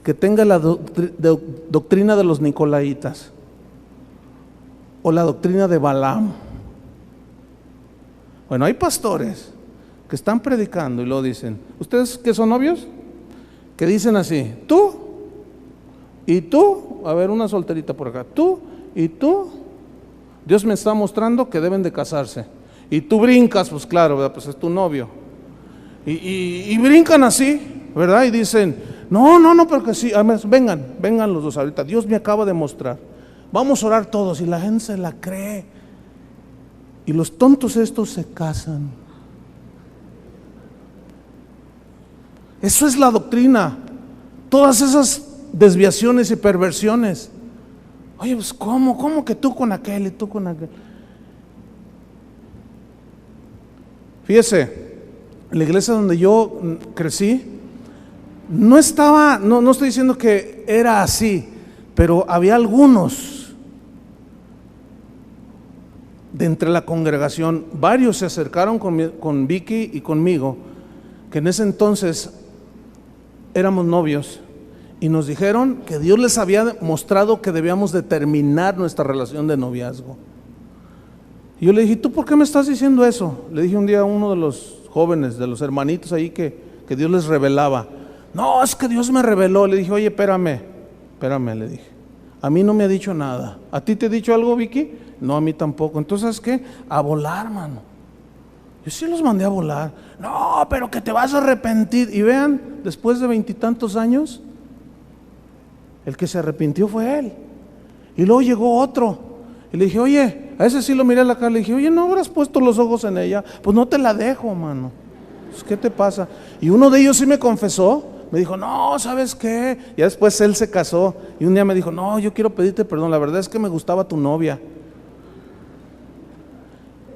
que tenga la doctrina de los nicolaitas o la doctrina de Balaam. Bueno, hay pastores que están predicando y lo dicen, ¿ustedes que son novios? Que dicen así, tú y tú, a ver, una solterita por acá, tú y tú, Dios me está mostrando que deben de casarse, y tú brincas, pues claro, ¿verdad? Pues es tu novio, y brincan así, ¿verdad? Y dicen, no, pero que sí, además, vengan los dos ahorita, Dios me acaba de mostrar, vamos a orar todos, y la gente se la cree, y los tontos estos se casan. Eso es la doctrina, todas esas desviaciones y perversiones. Oye, pues ¿cómo que tú con aquel y tú con aquel? Fíjese, la iglesia donde yo crecí, no estoy diciendo que era así, pero había algunos de entre la congregación, varios se acercaron con Vicky y conmigo, que en ese entonces éramos novios, y nos dijeron que Dios les había mostrado que debíamos de terminar nuestra relación de noviazgo. Y yo le dije, ¿tú por qué me estás diciendo eso? Le dije un día a uno de los jóvenes, de los hermanitos ahí que Dios les revelaba. No, es que Dios me reveló. Le dije, oye, espérame, le dije. A mí no me ha dicho nada. ¿A ti te ha dicho algo, Vicky? No, a mí tampoco. Entonces, ¿sabes qué? A volar, mano. Yo sí los mandé a volar. No, pero que te vas a arrepentir. Y vean, después de 20 y tantos años, el que se arrepintió fue él. Y luego llegó otro. Y le dije, oye, a ese sí lo miré a la cara. Le dije, oye, ¿no habrás puesto los ojos en ella? Pues no te la dejo, mano. Pues, ¿qué te pasa? Y uno de ellos sí me confesó. Me dijo, no, ¿sabes qué? Ya después él se casó. Y un día me dijo, no, yo quiero pedirte perdón. La verdad es que me gustaba tu novia.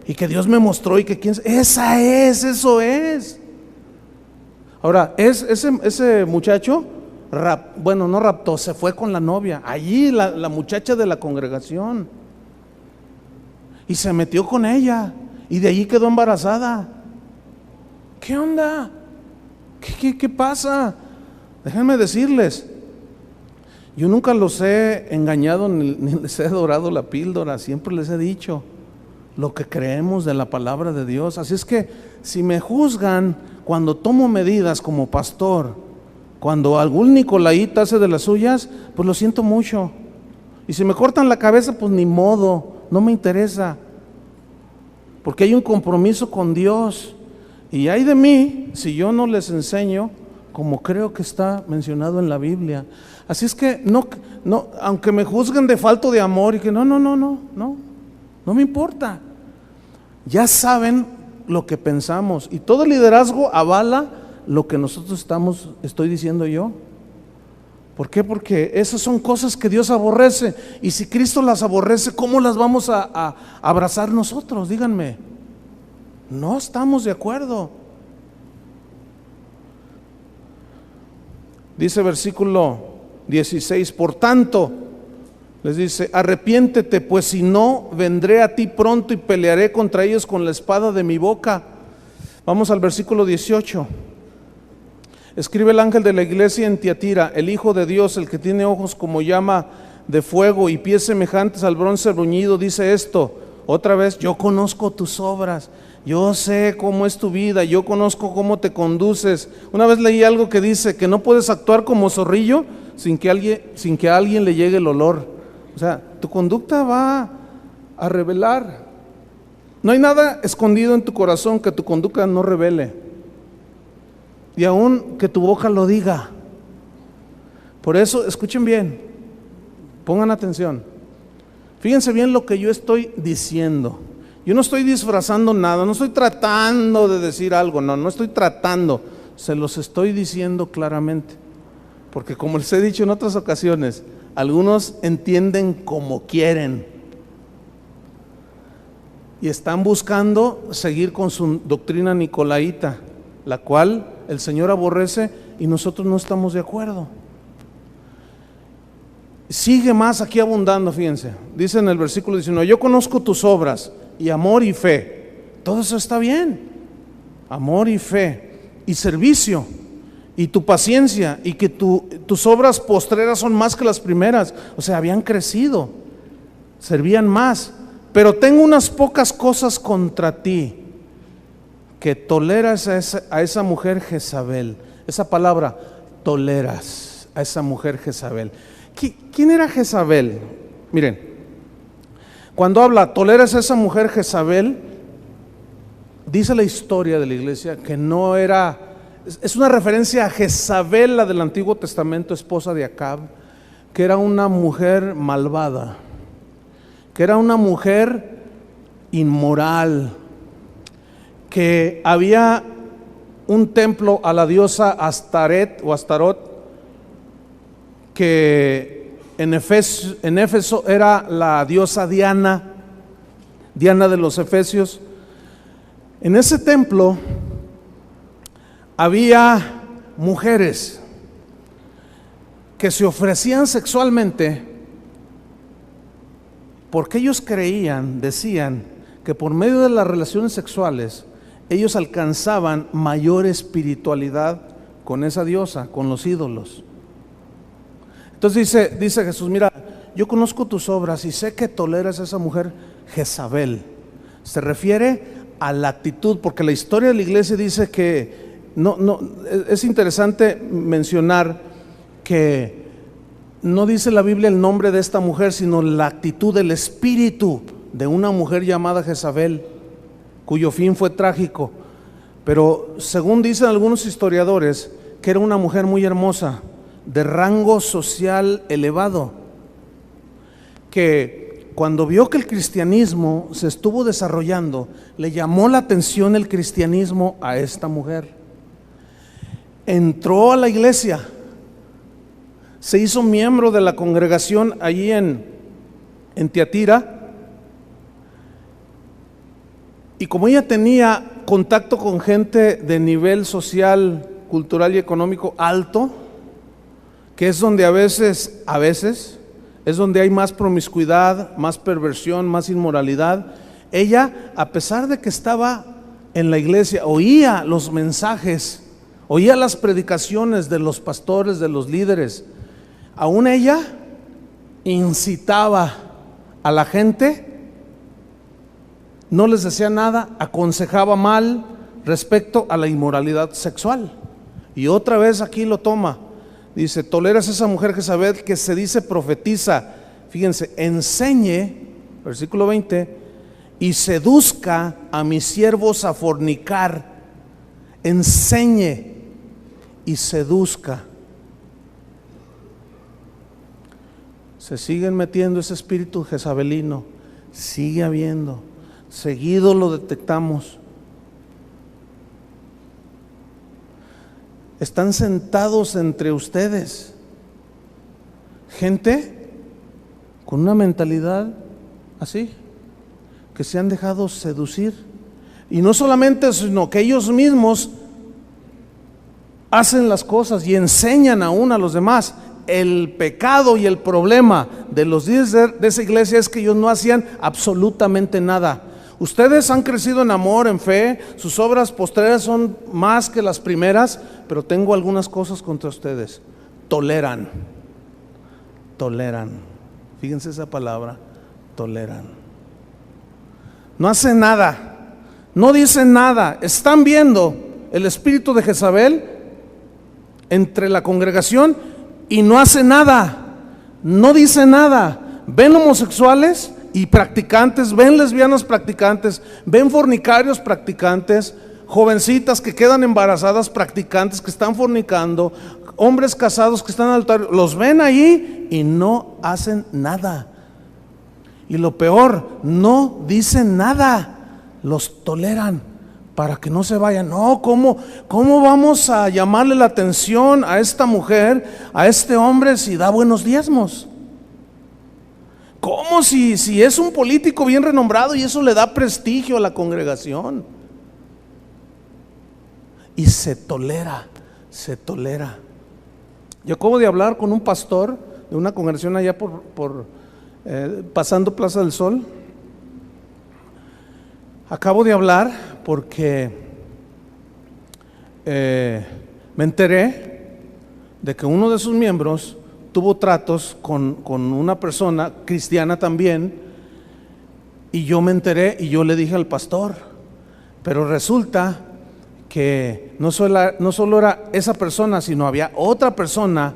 Y que Dios me mostró y que esa es, eso es. Ahora, ese muchacho, no raptó, se fue con la novia. Allí la muchacha de la congregación. Y se metió con ella. Y de allí quedó embarazada. ¿Qué onda? ¿Qué pasa? Déjenme decirles, yo nunca los he engañado ni les he dorado la píldora, siempre les he dicho lo que creemos de la palabra de Dios. Así es que si me juzgan cuando tomo medidas como pastor, cuando algún nicolaíta hace de las suyas, pues lo siento mucho. Y si me cortan la cabeza, pues ni modo, no me interesa, porque hay un compromiso con Dios. Y hay de mí si yo no les enseño como creo que está mencionado en la Biblia. Así es que no, aunque me juzguen de falto de amor y que no me importa. Ya saben lo que pensamos y todo el liderazgo avala lo que nosotros estoy diciendo yo. ¿Por qué? Porque esas son cosas que Dios aborrece, y si Cristo las aborrece, ¿cómo las vamos a abrazar nosotros? Díganme. No estamos de acuerdo. Dice versículo 16, por tanto, les dice, arrepiéntete, pues si no, vendré a ti pronto y pelearé contra ellos con la espada de mi boca. Vamos al versículo 18. Escribe el ángel de la iglesia en Tiatira, el Hijo de Dios, el que tiene ojos como llama de fuego y pies semejantes al bronce bruñido, dice esto. Otra vez, yo conozco tus obras, yo sé cómo es tu vida, yo conozco cómo te conduces. Una vez leí algo que dice que no puedes actuar como zorrillo sin que a alguien le llegue el olor. O sea, tu conducta va a revelar. No hay nada escondido en tu corazón que tu conducta no revele, y aún que tu boca lo diga. Por eso, escuchen bien, pongan atención, fíjense bien lo que yo estoy diciendo. Yo no estoy disfrazando nada, no estoy tratando de decir algo, no estoy tratando, se los estoy diciendo claramente, porque como les he dicho en otras ocasiones, algunos entienden como quieren y están buscando seguir con su doctrina nicolaíta, la cual el Señor aborrece y nosotros no estamos de acuerdo. Sigue más aquí abundando, fíjense, dice en el versículo 19, yo conozco tus obras y amor y fe. Todo eso está bien, amor y fe y servicio y tu paciencia, y que tus obras postreras son más que las primeras. O sea, habían crecido, servían más. Pero tengo unas pocas cosas contra ti, que toleras a esa mujer Jezabel. Esa palabra, toleras a esa mujer Jezabel. ¿Quién era Jezabel? Miren, cuando habla toleras a esa mujer Jezabel, dice la historia de la iglesia que no era, es una referencia a Jezabel, la del Antiguo Testamento, esposa de Acab, que era una mujer malvada, que era una mujer inmoral, que había un templo a la diosa Astaret o Astarot, que en Éfeso era la diosa Diana de los Efesios. En ese templo había mujeres que se ofrecían sexualmente porque ellos decían que por medio de las relaciones sexuales ellos alcanzaban mayor espiritualidad con esa diosa, con los ídolos. Entonces dice Jesús, mira, yo conozco tus obras y sé que toleras a esa mujer Jezabel. Se refiere a la actitud, porque la historia de la iglesia dice que es interesante mencionar que no dice la Biblia el nombre de esta mujer, sino la actitud del espíritu de una mujer llamada Jezabel, cuyo fin fue trágico. Pero según dicen algunos historiadores, que era una mujer muy hermosa, de rango social elevado, que cuando vio que el cristianismo se estuvo desarrollando, le llamó la atención el cristianismo a esta mujer. Entró a la iglesia, se hizo miembro de la congregación allí en Tiatira, y como ella tenía contacto con gente de nivel social, cultural y económico alto, que es donde a veces es donde hay más promiscuidad, más perversión, más inmoralidad, ella, a pesar de que estaba en la iglesia, oía los mensajes, oía las predicaciones de los pastores, de los líderes, aún ella incitaba a la gente, no les decía nada, aconsejaba mal respecto a la inmoralidad sexual. Y otra vez aquí lo toma, dice: toleras a esa mujer Jezabel, que se dice profetiza, fíjense, enseñe, versículo 20, y seduzca a mis siervos a fornicar. Enseñe y seduzca. Se siguen metiendo ese espíritu jezabelino, sigue habiendo, seguido lo detectamos. Están sentados entre ustedes gente con una mentalidad así, que se han dejado seducir, y no solamente, sino que ellos mismos hacen las cosas y enseñan aún a los demás. El pecado y el problema de los líderes de esa iglesia es que ellos no hacían absolutamente nada. Ustedes han crecido en amor, en fe, sus obras postreras son más que las primeras, pero tengo algunas cosas contra ustedes. Toleran. Fíjense esa palabra, toleran. No hacen nada, no dicen nada. Están viendo el espíritu de Jezabel entre la congregación y no hace nada, no dice nada. Ven homosexuales y practicantes, ven lesbianas practicantes, ven fornicarios practicantes, jovencitas que quedan embarazadas practicantes, que están fornicando, hombres casados que están al altar, los ven ahí y no hacen nada. Y lo peor, no dicen nada, los toleran para que no se vayan. No, ¿cómo vamos a llamarle la atención a esta mujer, a este hombre, si da buenos diezmos? ¿Cómo si es un político bien renombrado y eso le da prestigio a la congregación? Y se tolera. Yo acabo de hablar con un pastor de una congregación allá pasando Plaza del Sol. Acabo de hablar porque me enteré de que uno de sus miembros tuvo tratos con una persona cristiana también, y yo me enteré y yo le dije al pastor, pero resulta que no solo era esa persona, sino había otra persona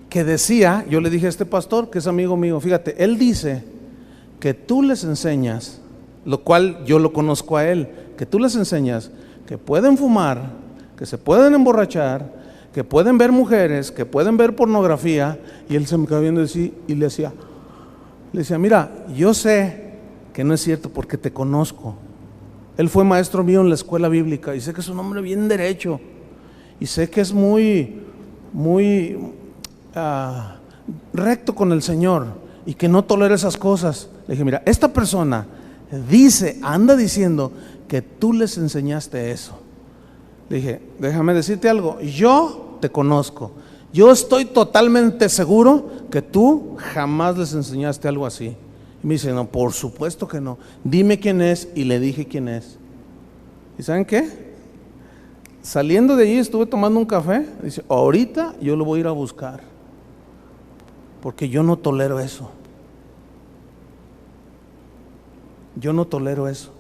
que decía, yo le dije a este pastor que es amigo mío, fíjate, él dice que tú les enseñas, lo cual yo lo conozco a él, que tú les enseñas que pueden fumar, que se pueden emborrachar, que pueden ver mujeres, que pueden ver pornografía. Y él se me quedó viendo así y le decía, mira, yo sé que no es cierto porque te conozco. Él fue maestro mío en la escuela bíblica y sé que es un hombre bien derecho y sé que es muy recto con el Señor y que no tolera esas cosas. Le dije, mira, esta persona anda diciendo que tú les enseñaste eso. Le dije, déjame decirte algo, yo te conozco, yo estoy totalmente seguro que tú jamás les enseñaste algo así. Y me dice, no, por supuesto que no, dime quién es. Y le dije quién es. ¿Y saben qué? Saliendo de allí estuve tomando un café. Dice, ahorita yo lo voy a ir a buscar, porque yo no tolero eso. Yo no tolero eso.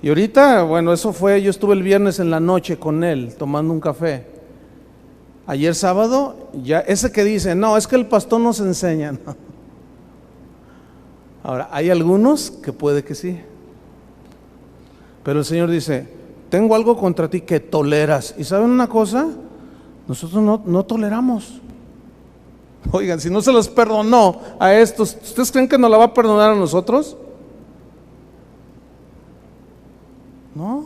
Y ahorita, bueno, eso fue, yo estuve el viernes en la noche con él tomando un café. Ayer sábado, ya ese que dice, no, es que el pastor nos enseña. No. Ahora, hay algunos que puede que sí. Pero el Señor dice, tengo algo contra ti que toleras. ¿Y saben una cosa? Nosotros no toleramos. Oigan, si no se los perdonó a estos, ¿ustedes creen que nos la va a perdonar a nosotros? No.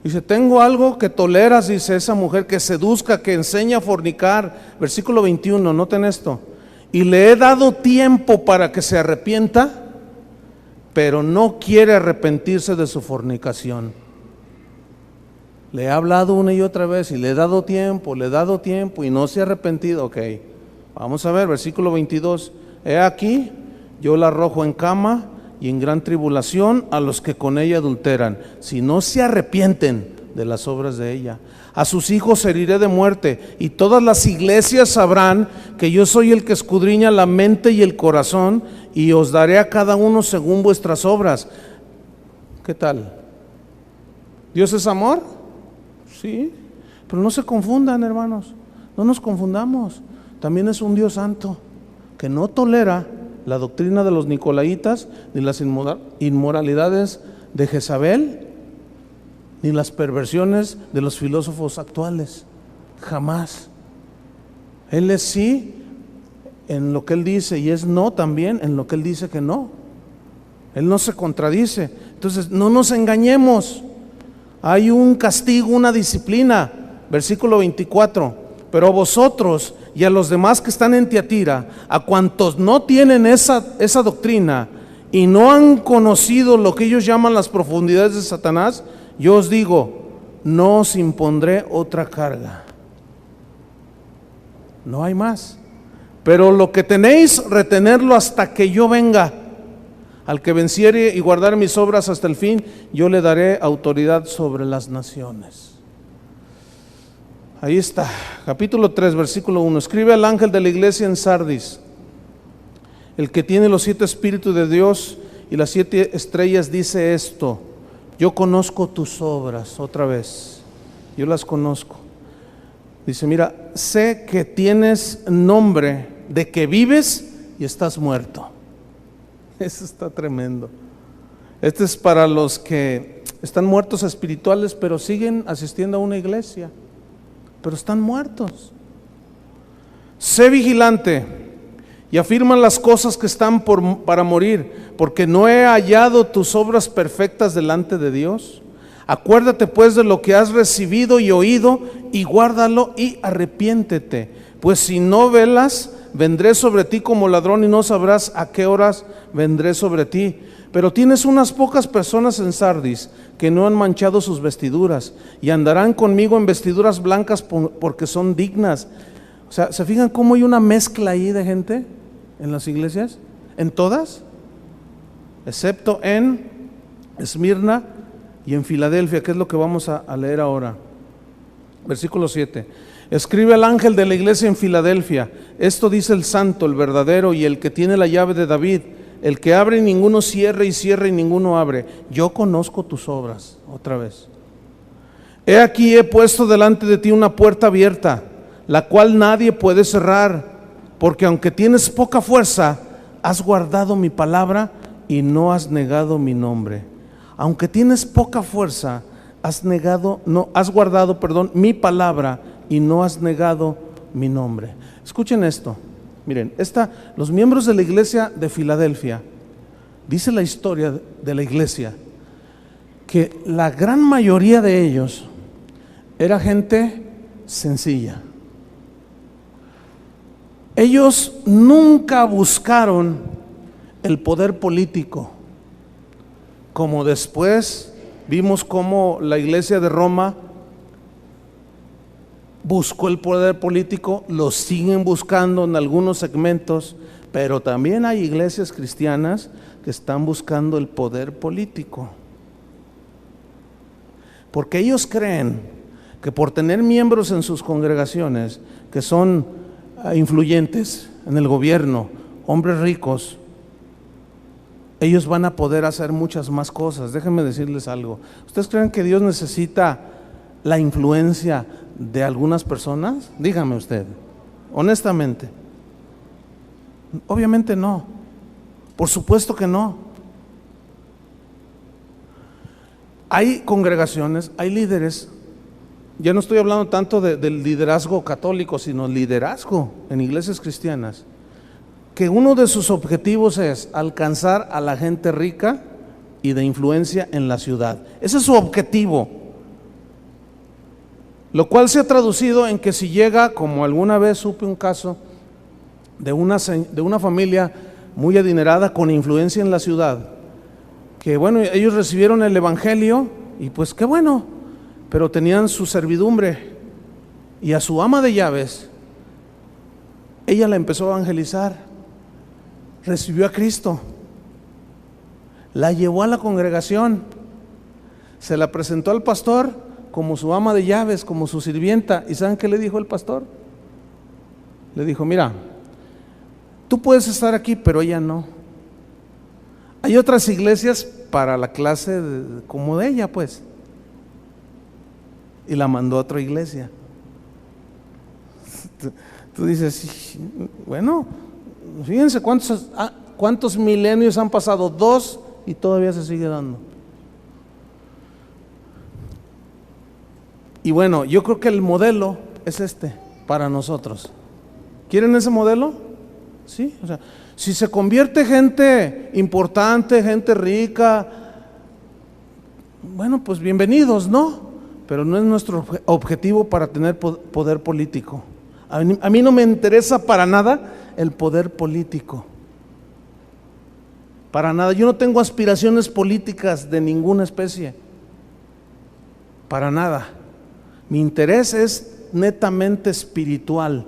Dice, tengo algo que toleras, dice esa mujer, que seduzca, que enseña a fornicar. Versículo 21, noten esto. Y le he dado tiempo para que se arrepienta, pero no quiere arrepentirse de su fornicación. Le he hablado una y otra vez y le he dado tiempo y no se ha arrepentido. Ok, vamos a ver, versículo 22. He aquí, yo la arrojo en cama y en gran tribulación a los que con ella adulteran, si no se arrepienten de las obras de ella. A sus hijos heriré de muerte, y todas las iglesias sabrán que yo soy el que escudriña la mente y el corazón, y os daré a cada uno según vuestras obras. ¿Qué tal? ¿Dios es amor? Sí, pero no se confundan, hermanos, no nos confundamos. También es un Dios santo que no tolera la doctrina de los nicolaitas, ni las inmoralidades de Jezabel, ni las perversiones de los filósofos actuales. Jamás. Él es sí en lo que Él dice y es no también en lo que Él dice que no. Él no se contradice. Entonces no nos engañemos. Hay un castigo, una disciplina. Versículo 24. Pero a vosotros y a los demás que están en Tiatira, a cuantos no tienen esa doctrina y no han conocido lo que ellos llaman las profundidades de Satanás, yo os digo, no os impondré otra carga. No hay más. Pero lo que tenéis, retenerlo hasta que yo venga. Al que venciere y guardar mis obras hasta el fin, yo le daré autoridad sobre las naciones. Ahí está, capítulo 3, versículo 1. Escribe al ángel de la iglesia en Sardis, el que tiene los 7 espíritus de Dios y las 7 estrellas, dice esto: yo conozco tus obras. Otra vez, yo las conozco. Dice, mira, sé que tienes nombre de que vives y estás muerto. Eso está tremendo. Este es para los que están muertos espirituales, pero siguen asistiendo a una iglesia, pero están muertos. Sé vigilante y afirma las cosas que están para morir, porque no he hallado tus obras perfectas delante de Dios. Acuérdate pues de lo que has recibido y oído, y guárdalo y arrepiéntete. Pues si no velas, vendré sobre ti como ladrón y no sabrás a qué horas vendré sobre ti. Pero tienes unas pocas personas en Sardis que no han manchado sus vestiduras y andarán conmigo en vestiduras blancas porque son dignas. O sea, ¿se fijan cómo hay una mezcla ahí de gente en las iglesias? ¿En todas? Excepto en Esmirna y en Filadelfia, que es lo que vamos a leer ahora. Versículo 7. Escribe al ángel de la iglesia en Filadelfia: esto dice el santo, el verdadero y el que tiene la llave de David, el que abre y ninguno cierra, y cierra y ninguno abre. Yo conozco tus obras. Otra vez. He aquí, he puesto delante de ti una puerta abierta, la cual nadie puede cerrar, porque aunque tienes poca fuerza, has guardado mi palabra y no has negado mi nombre. Aunque tienes poca fuerza, has guardado mi palabra y no has negado mi nombre. Escuchen esto. Miren, los miembros de la iglesia de Filadelfia, dice la historia de la iglesia, que la gran mayoría de ellos era gente sencilla. Ellos nunca buscaron el poder político, como después vimos cómo la iglesia de Roma buscó el poder político, lo siguen buscando en algunos segmentos, pero también hay iglesias cristianas que están buscando el poder político. Porque ellos creen que por tener miembros en sus congregaciones que son influyentes en el gobierno, hombres ricos, ellos van a poder hacer muchas más cosas. Déjenme decirles algo. ¿Ustedes creen que Dios necesita la influencia de algunas personas? Dígame usted, honestamente. Obviamente no. Por supuesto que no. Hay congregaciones, hay líderes. Ya no estoy hablando tanto del liderazgo católico, sino liderazgo en iglesias cristianas, que uno de sus objetivos es alcanzar a la gente rica y de influencia en la ciudad. Ese es su objetivo. Lo cual se ha traducido en que si llega, como alguna vez supe un caso de una familia muy adinerada con influencia en la ciudad, que bueno, ellos recibieron el evangelio y pues qué bueno, pero tenían su servidumbre y a su ama de llaves, ella la empezó a evangelizar, recibió a Cristo, la llevó a la congregación, se la presentó al pastor como su ama de llaves, como su sirvienta. ¿Y saben qué le dijo el pastor? Le dijo: mira, tú puedes estar aquí, pero ella no. Hay otras iglesias para la clase como de ella, pues. Y la mandó a otra iglesia. Tú dices, bueno, fíjense cuántos milenios han pasado, 2, y todavía se sigue dando. Y bueno, yo creo que el modelo es este para nosotros. ¿Quieren ese modelo? Sí, o sea, si se convierte gente importante, gente rica, bueno, pues bienvenidos, ¿no? Pero no es nuestro objetivo para tener poder político. A mí no me interesa para nada el poder político. Para nada. Yo no tengo aspiraciones políticas de ninguna especie. Para nada. Mi interés es netamente espiritual,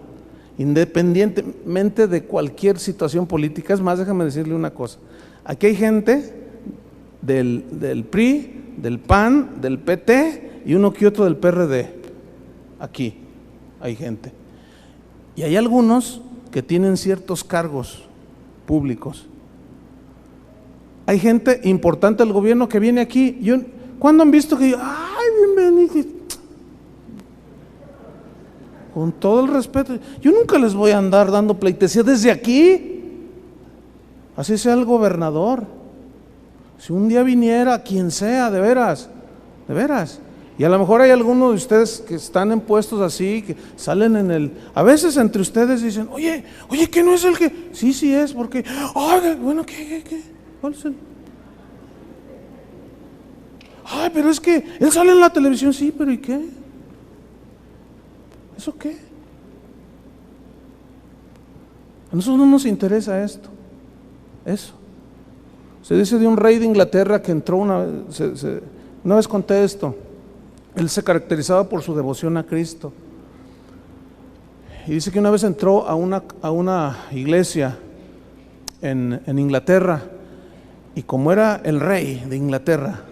independientemente de cualquier situación política. Es más, déjame decirle una cosa. Aquí hay gente del PRI, del PAN, del PT y uno que otro del PRD. Aquí hay gente. Y hay algunos que tienen ciertos cargos públicos. Hay gente importante del gobierno que viene aquí. ¿Cuándo han visto que ay, bienvenido? Con todo el respeto, yo nunca les voy a andar dando pleitesía desde aquí. Así sea el gobernador. Si un día viniera quien sea, de veras. Y a lo mejor hay algunos de ustedes que están en puestos así, que salen a veces entre ustedes dicen, oye, ¿qué no es el que? Sí es, porque, ay, bueno, ¿qué? ¿Cuál es el? Ay, pero es que él sale en la televisión, sí, pero ¿y qué? ¿Eso qué? A nosotros no nos interesa esto. Eso. Se dice de un rey de Inglaterra que entró una vez conté esto. Él se caracterizaba por su devoción a Cristo. Y dice que una vez entró a una iglesia en Inglaterra, y como era el rey de Inglaterra,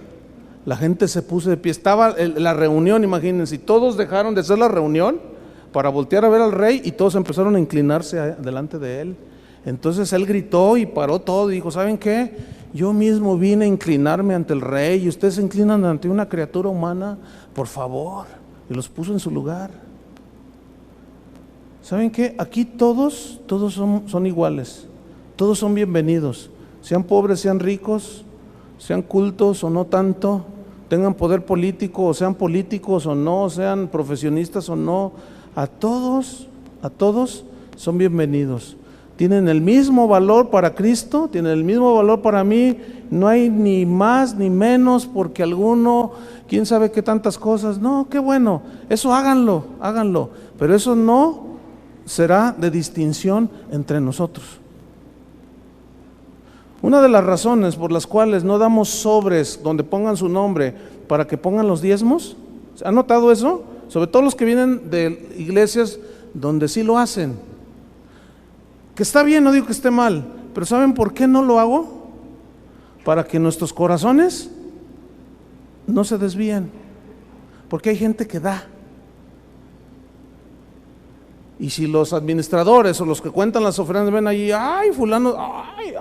la gente se puso de pie. Estaba la reunión, imagínense, y todos dejaron de hacer la reunión para voltear a ver al rey y todos empezaron a inclinarse delante de él. Entonces él gritó y paró todo y dijo, ¿saben qué? Yo mismo vine a inclinarme ante el rey y ustedes se inclinan ante una criatura humana, por favor. Y los puso en su lugar. ¿Saben qué? Aquí todos son iguales, todos son bienvenidos, sean pobres, sean ricos, sean cultos o no tanto, tengan poder político o sean políticos o no, sean profesionistas o no, a todos son bienvenidos. Tienen el mismo valor para Cristo, tienen el mismo valor para mí, no hay ni más ni menos porque alguno, quién sabe qué tantas cosas, no, qué bueno, eso háganlo, pero eso no será de distinción entre nosotros. Una de las razones por las cuales no damos sobres donde pongan su nombre para que pongan los diezmos, ¿han notado eso? Sobre todo los que vienen de iglesias donde sí lo hacen. Que está bien, no digo que esté mal, pero ¿saben por qué no lo hago? Para que nuestros corazones no se desvíen. Porque hay gente que da. Y si los administradores o los que cuentan las ofrendas ven allí, ay, fulano, ay,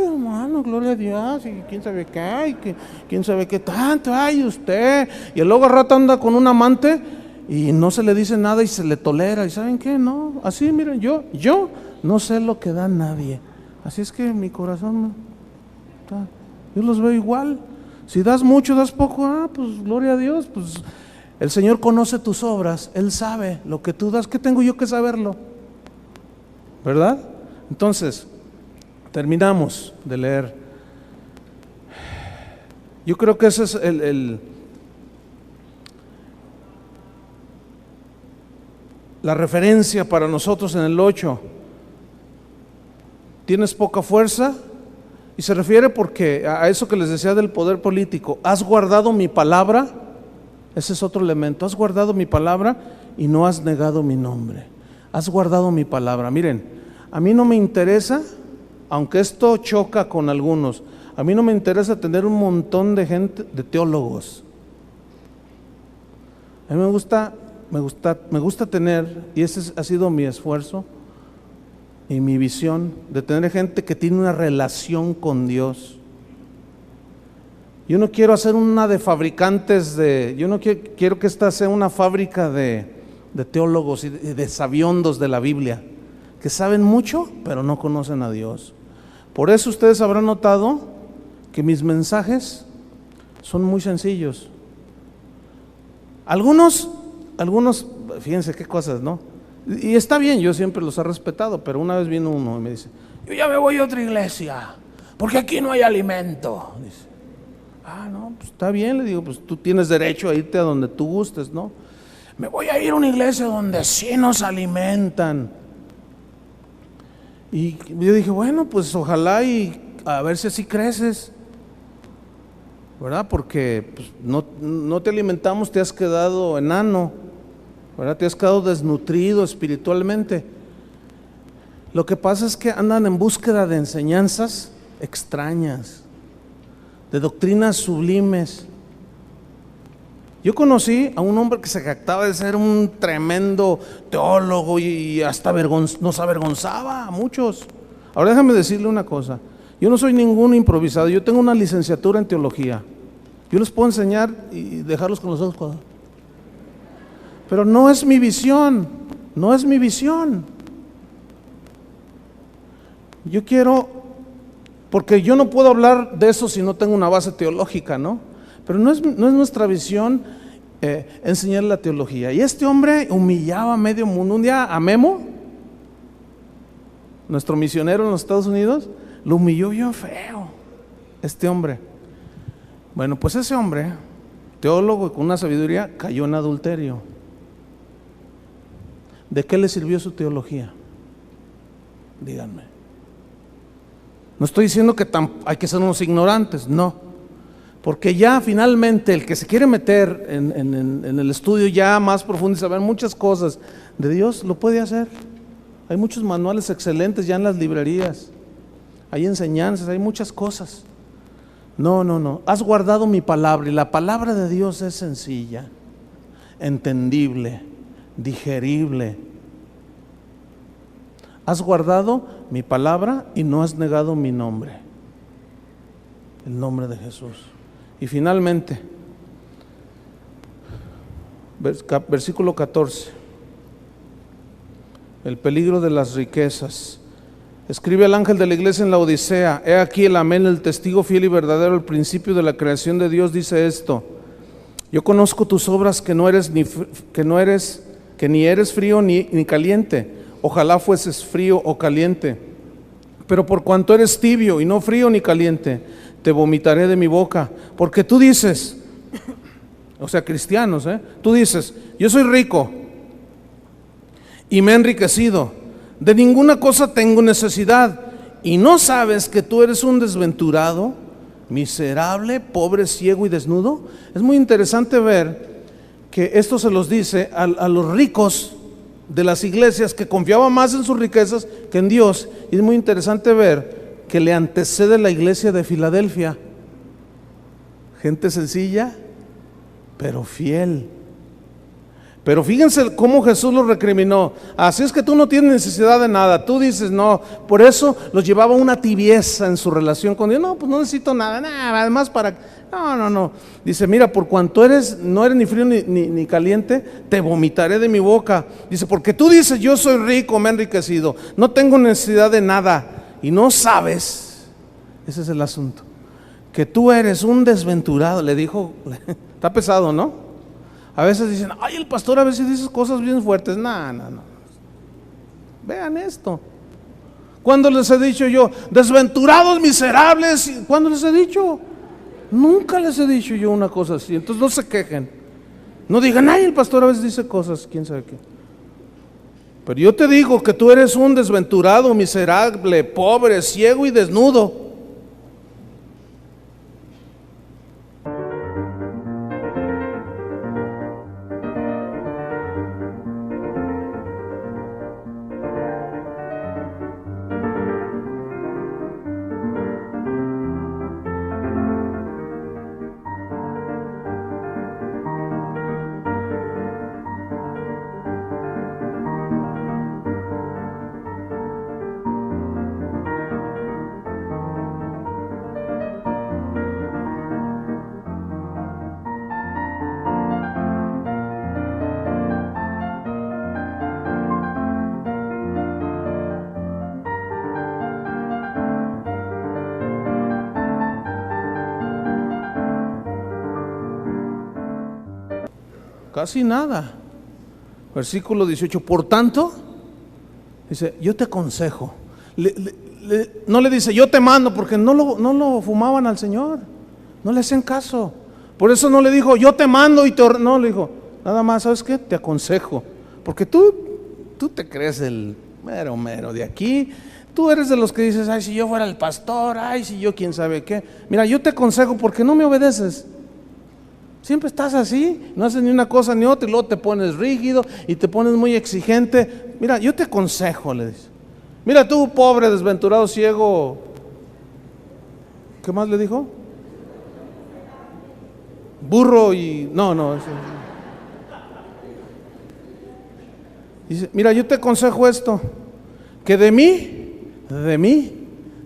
hermano, gloria a Dios, y quién sabe qué, y quién sabe qué tanto, ay, usted. Y luego al rato anda con un amante y no se le dice nada y se le tolera. ¿Y saben qué? No, así miren, yo no sé lo que da nadie. Así es que mi corazón, yo los veo igual. Si das mucho, das poco, pues gloria a Dios, pues el Señor conoce tus obras, Él sabe lo que tú das. ¿Qué tengo yo que saberlo? ¿Verdad? Entonces, terminamos de leer. Yo creo que ese es la referencia para nosotros en el 8. ¿Tienes poca fuerza? Y se refiere porque a eso que les decía del poder político. ¿Has guardado mi palabra? Ese es otro elemento. Has guardado mi palabra y no has negado mi nombre. Has guardado mi palabra. Miren, a mí no me interesa, aunque esto choca con algunos, a mí no me interesa tener un montón de gente, de teólogos. A mí me gusta tener, y ese ha sido mi esfuerzo y mi visión, de tener gente que tiene una relación con Dios. Yo no quiero hacer una de fabricantes yo no quiero que esta sea una fábrica de teólogos y de sabiondos de la Biblia, que saben mucho, pero no conocen a Dios. Por eso ustedes habrán notado que mis mensajes son muy sencillos. Algunos, fíjense qué cosas, ¿no? Y está bien, yo siempre los he respetado, pero una vez vino uno y me dice, yo ya me voy a otra iglesia, porque aquí no hay alimento. Dice, no, pues está bien, le digo, pues tú tienes derecho a irte a donde tú gustes, ¿no? Me voy a ir a una iglesia donde sí nos alimentan. Y yo dije, bueno, pues ojalá y a ver si así creces, ¿verdad? Porque pues, no te alimentamos, te has quedado enano, ¿verdad? Te has quedado desnutrido espiritualmente. Lo que pasa es que andan en búsqueda de enseñanzas extrañas, de doctrinas sublimes. Yo conocí a un hombre que se jactaba de ser un tremendo teólogo y hasta nos avergonzaba a muchos. Ahora déjame decirle una cosa, yo no soy ningún improvisado, yo tengo una licenciatura en teología. Yo les puedo enseñar y dejarlos con los ojos cuadrados. Pero no es mi visión, no es mi visión. Yo quiero, porque yo no puedo hablar de eso si no tengo una base teológica, ¿no? Pero no es nuestra visión enseñar la teología. Y este hombre humillaba a medio mundo. Un día a Memo, nuestro misionero en los Estados Unidos, lo humilló bien feo, este hombre. Bueno, pues ese hombre, teólogo y con una sabiduría, cayó en adulterio. ¿De qué le sirvió su teología? Díganme. No estoy diciendo que hay que ser unos ignorantes, no. Porque ya finalmente el que se quiere meter en el estudio ya más profundo y saber muchas cosas de Dios, lo puede hacer. Hay muchos manuales excelentes ya en las librerías, hay enseñanzas, hay muchas cosas. No, has guardado mi palabra, y la palabra de Dios es sencilla, entendible, digerible. Has guardado mi palabra y no has negado mi nombre, el nombre de Jesús. Y finalmente, versículo 14, el peligro de las riquezas. Escribe al ángel de la iglesia en la Odisea: he aquí el amén, el testigo fiel y verdadero, el principio de la creación de Dios, dice esto: yo conozco tus obras, que ni eres frío ni caliente. Ojalá fueses frío o caliente. Pero por cuanto eres tibio y no frío ni caliente, te vomitaré de mi boca. Porque tú dices, o sea, cristianos, tú dices, yo soy rico y me he enriquecido, de ninguna cosa tengo necesidad, y no sabes que tú eres un desventurado, miserable, pobre, ciego y desnudo. Es muy interesante ver que esto se los dice a los ricos de las iglesias que confiaban más en sus riquezas que en Dios. Y es muy interesante ver que le antecede la iglesia de Filadelfia, gente sencilla pero fiel, Pero fíjense cómo Jesús los recriminó. Así es que tú no tienes necesidad de nada. Tú dices no. Por eso los llevaba una tibieza en su relación con Dios. No, pues no necesito nada, nada. Además para... No. Dice, mira, por cuanto no eres ni frío ni caliente, te vomitaré de mi boca. Dice, porque tú dices, yo soy rico, me he enriquecido, no tengo necesidad de nada. Y no sabes, ese es el asunto, que tú eres un desventurado. Le dijo, está pesado, ¿no? A veces dicen, ay, el pastor a veces dice cosas bien fuertes. No. Vean esto. ¿Cuándo les he dicho yo, desventurados, miserables? ¿Cuándo les he dicho? Nunca les he dicho yo una cosa así. Entonces no se quejen. No digan, ay, el pastor a veces dice cosas, quién sabe qué. Pero yo te digo que tú eres un desventurado, miserable, pobre, ciego y desnudo. Casi nada. Versículo 18. Por tanto, dice, yo te aconsejo. No le dice, yo te mando, porque no lo fumaban al Señor. No le hacen caso. Por eso no le dijo, yo te mando y no, le dijo, nada más, ¿sabes qué? Te aconsejo. Porque tú te crees el mero de aquí. Tú eres de los que dices, ay, si yo fuera el pastor, ay, si yo quién sabe qué. Mira, yo te aconsejo porque no me obedeces. Siempre estás así, no haces ni una cosa ni otra y luego te pones rígido y te pones muy exigente. Mira, yo te aconsejo, le dice. Mira tú, pobre, desventurado, ciego. ¿Qué más le dijo? Burro y... No. Dice, mira, yo te aconsejo esto, que de mí,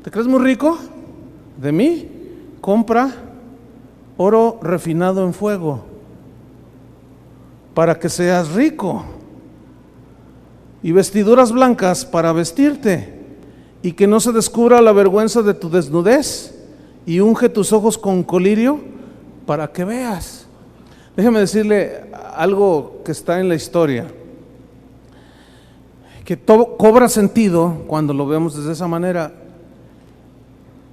¿te crees muy rico? De mí, compra oro refinado en fuego, para que seas rico, y vestiduras blancas para vestirte, y que no se descubra la vergüenza de tu desnudez, y unge tus ojos con colirio para que veas. Déjeme decirle algo que está en la historia, que todo cobra sentido cuando lo vemos de esa manera.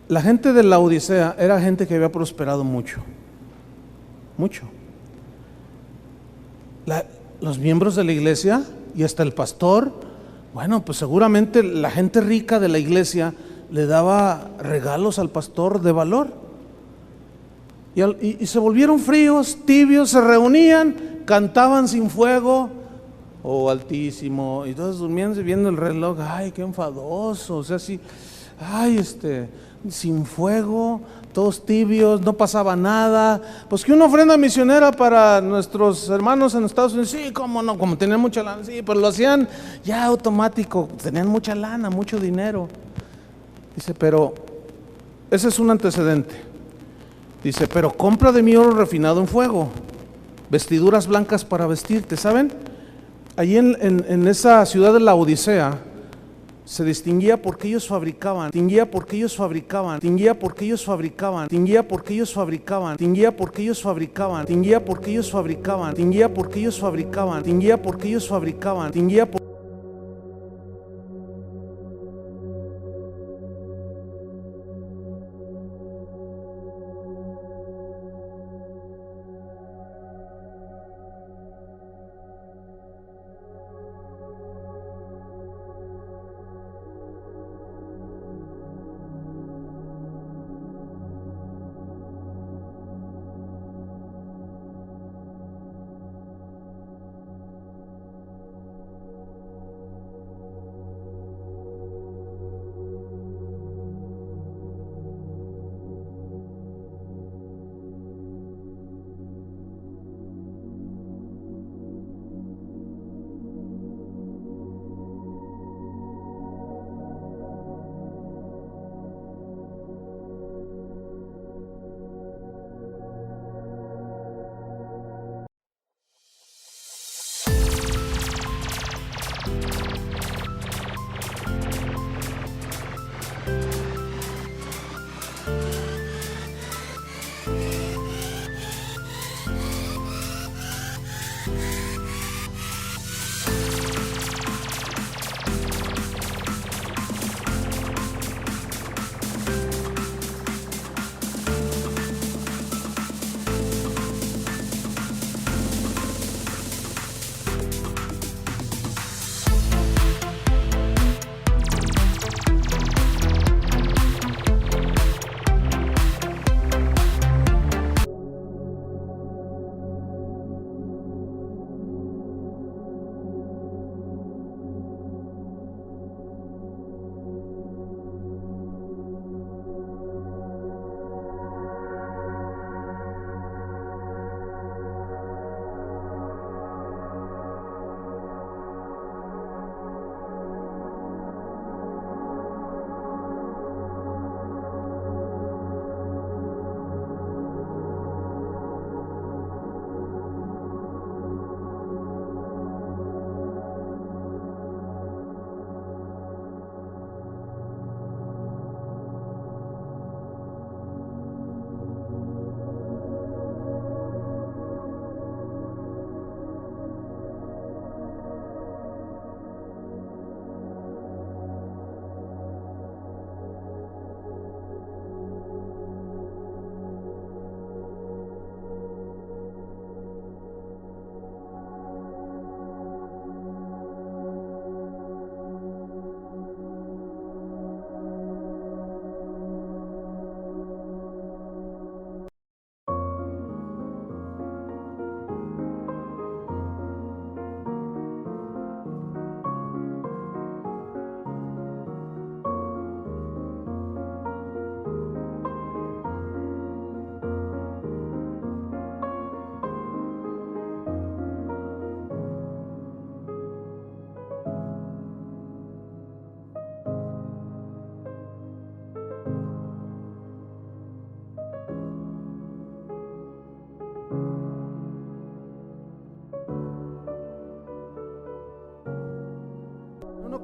La gente de la Odisea era gente que había prosperado mucho. Los miembros de la iglesia y hasta el pastor, bueno, pues seguramente la gente rica de la iglesia le daba regalos al pastor de valor. Y se volvieron fríos, tibios, se reunían, cantaban sin fuego, altísimo, y todos durmiendo y viendo el reloj, ay, qué enfadoso, o sea, así, ay, sin fuego, todos tibios, no pasaba nada. Pues que una ofrenda misionera para nuestros hermanos en Estados Unidos, sí, cómo no, como tenían mucha lana, sí, pero lo hacían ya automático, tenían mucha lana, mucho dinero. Dice, pero ese es un antecedente. Dice, pero compra de mí oro refinado en fuego, vestiduras blancas para vestirte. ¿Saben? Allí en esa ciudad de la Odisea se distinguía porque ellos fabricaban, distinguía porque ellos fabricaban, distinguía porque ellos fabricaban, distinguía porque ellos fabricaban, distinguía porque ellos fabricaban, distinguía porque ellos fabricaban, distinguía porque ellos fabricaban, distinguía porque ellos fabricaban, distinguía porque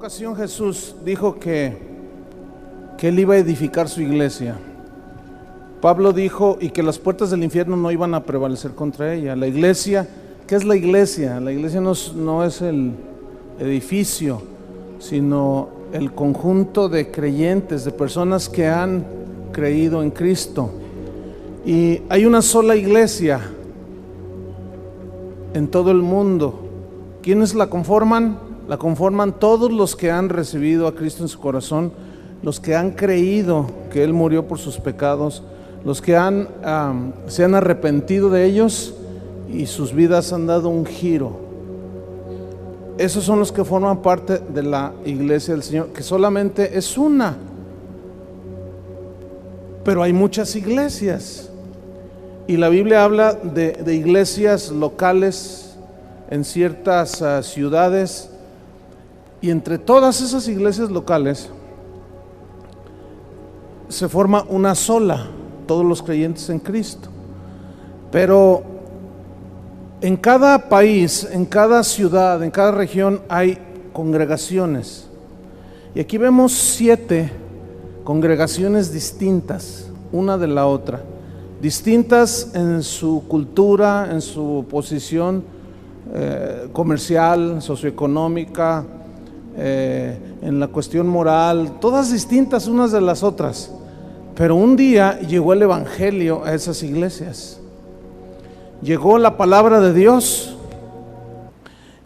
ocasión Jesús dijo que Él iba a edificar su iglesia. Pablo dijo y que las puertas del infierno no iban a prevalecer contra ella. La iglesia, ¿qué es la iglesia? La iglesia no es el edificio, sino el conjunto de creyentes, de personas que han creído en Cristo. Y hay una sola iglesia en todo el mundo. ¿Quiénes la conforman? La conforman todos los que han recibido a Cristo en su corazón, los que han creído que Él murió por sus pecados, los que se han arrepentido de ellos y sus vidas han dado un giro. Esos son los que forman parte de la iglesia del Señor, que solamente es una. Pero hay muchas iglesias. Y la Biblia habla de iglesias locales en ciertas ciudades. Y entre todas esas iglesias locales se forma una sola, todos los creyentes en Cristo. Pero en cada país, en cada ciudad, en cada región hay congregaciones. Y aquí vemos 7 congregaciones distintas, una de la otra. Distintas en su cultura, en su posición comercial, socioeconómica, en la cuestión moral, todas distintas unas de las otras. Pero un día llegó el evangelio a esas iglesias. Llegó la palabra de Dios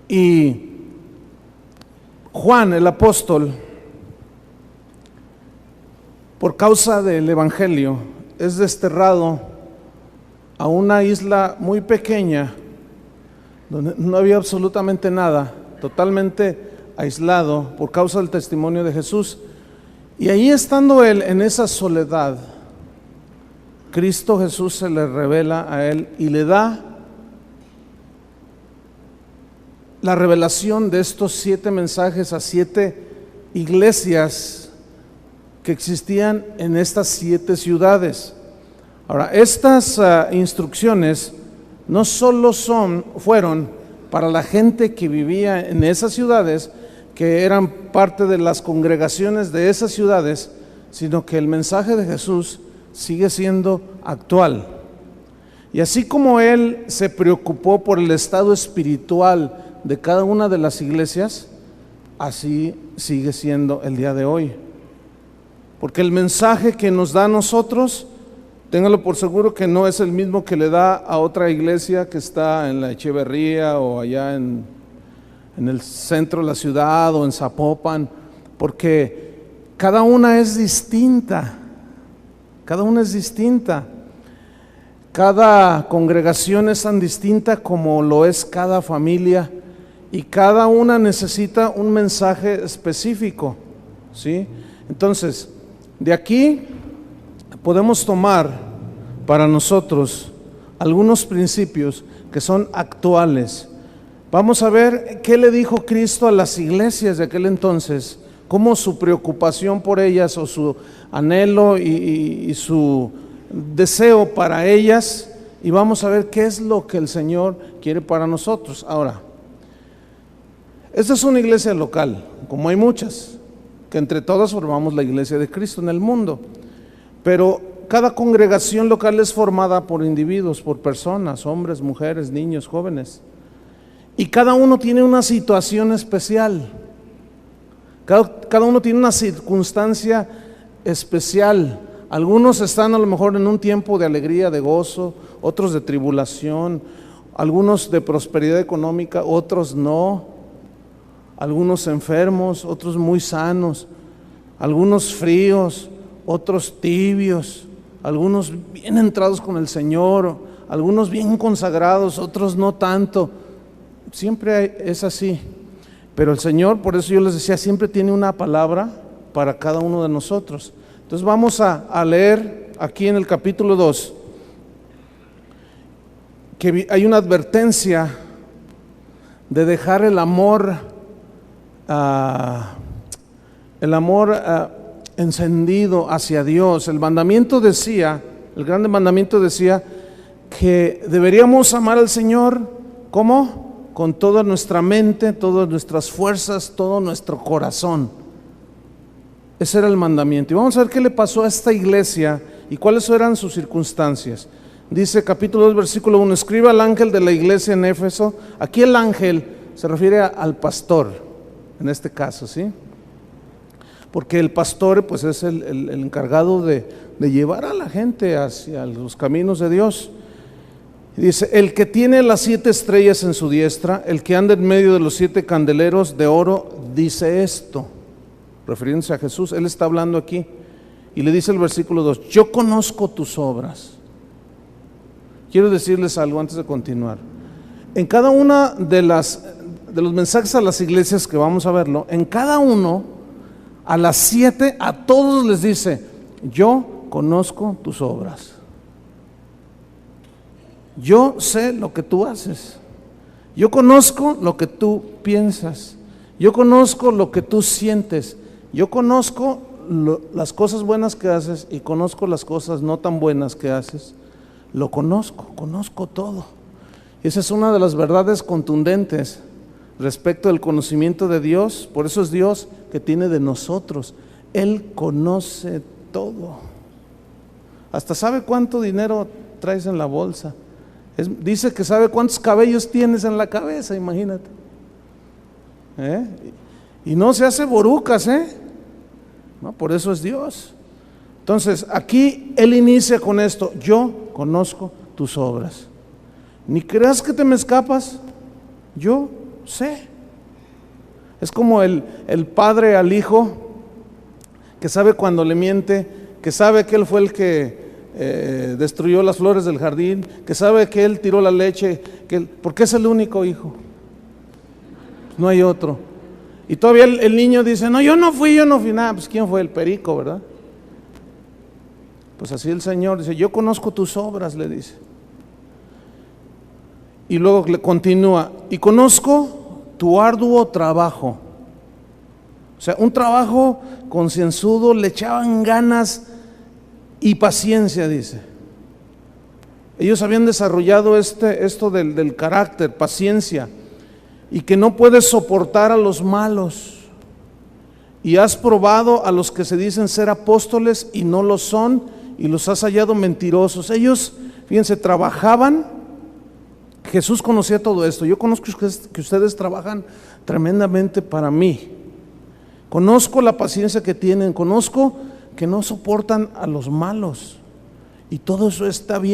y Juan el apóstol, por causa del evangelio, es desterrado a una isla muy pequeña donde no había absolutamente nada, totalmente aislado por causa del testimonio de Jesús. Y ahí estando él en esa soledad, Cristo Jesús se le revela a él y le da la revelación de estos 7 mensajes a 7 iglesias que existían en estas 7 ciudades. Ahora, estas instrucciones no solo fueron para la gente que vivía en esas ciudades, que eran parte de las congregaciones de esas ciudades, sino que el mensaje de Jesús sigue siendo actual. Y así como Él se preocupó por el estado espiritual de cada una de las iglesias, así sigue siendo el día de hoy. Porque el mensaje que nos da a nosotros, téngalo por seguro que no es el mismo que le da a otra iglesia que está en la Echeverría o allá en el centro de la ciudad o en Zapopan, porque cada una es distinta. Cada una es distinta. Cada congregación es tan distinta como lo es cada familia, y cada una necesita un mensaje específico, ¿sí? Entonces, de aquí podemos tomar para nosotros algunos principios que son actuales. Vamos a ver qué le dijo Cristo a las iglesias de aquel entonces, cómo su preocupación por ellas o su anhelo y su deseo para ellas, y vamos a ver qué es lo que el Señor quiere para nosotros. Ahora, esta es una iglesia local, como hay muchas, que entre todas formamos la iglesia de Cristo en el mundo, pero cada congregación local es formada por individuos, por personas, hombres, mujeres, niños, jóvenes, y cada uno tiene una situación especial. Cada uno tiene una circunstancia especial. Algunos están a lo mejor en un tiempo de alegría, de gozo, otros de tribulación, algunos de prosperidad económica, otros no. Algunos enfermos, otros muy sanos, algunos fríos, otros tibios, algunos bien entrados con el Señor, algunos bien consagrados, otros no tanto. Siempre es así. Pero el Señor, por eso yo les decía, siempre tiene una palabra para cada uno de nosotros. Entonces vamos a leer aquí en el capítulo 2, que hay una advertencia de dejar el amor encendido hacia Dios. El mandamiento decía, el grande mandamiento decía que deberíamos amar al Señor, ¿cómo? con toda nuestra mente, todas nuestras fuerzas, todo nuestro corazón. Ese era el mandamiento. Y vamos a ver qué le pasó a esta iglesia y cuáles eran sus circunstancias. Dice capítulo 2, versículo 1, escribe al ángel de la iglesia en Éfeso. Aquí el ángel se refiere al pastor, en este caso, ¿sí? Porque el pastor pues es el encargado de llevar a la gente hacia los caminos de Dios. Dice, el que tiene las 7 estrellas en su diestra, el que anda en medio de los 7 candeleros de oro, dice esto, refiriéndose a Jesús. Él está hablando aquí y le dice el versículo 2, yo conozco tus obras. Quiero decirles algo antes de continuar. En cada una de los mensajes a las iglesias que vamos a verlo, en cada uno, a las 7, a todos les dice, yo conozco tus obras. Yo sé lo que tú haces. Yo conozco lo que tú piensas. Yo conozco lo que tú sientes. Yo conozco las cosas buenas que haces y conozco las cosas no tan buenas que haces. Lo conozco todo. Esa es una de las verdades contundentes respecto al conocimiento de Dios. Por eso es Dios que tiene de nosotros. Él conoce todo. Hasta sabe cuánto dinero traes en la bolsa. Dice que sabe cuántos cabellos tienes en la cabeza, imagínate. Y no se hace borucas, no, por eso es Dios. Entonces, aquí Él inicia con esto, yo conozco tus obras. Ni creas que te me escapas, yo sé. Es como el padre al hijo, que sabe cuando le miente, que sabe que él fue el que destruyó las flores del jardín, que sabe que él tiró la leche, porque es el único hijo, no hay otro. Y todavía el niño dice, no, yo no fui, nada, pues ¿quién fue? El perico, ¿verdad? Pues así el Señor dice, yo conozco tus obras, le dice. Y luego le continúa, y conozco tu arduo trabajo. O sea, un trabajo concienzudo, le echaban ganas y paciencia, dice. Ellos habían desarrollado esto del carácter, paciencia, y que no puedes soportar a los malos. Y has probado a los que se dicen ser apóstoles y no lo son, y los has hallado mentirosos. Ellos, fíjense, trabajaban. Jesús conocía todo esto. Yo conozco que ustedes trabajan tremendamente para mí. Conozco la paciencia que tienen, conozco que no soportan a los malos, y todo eso está bien.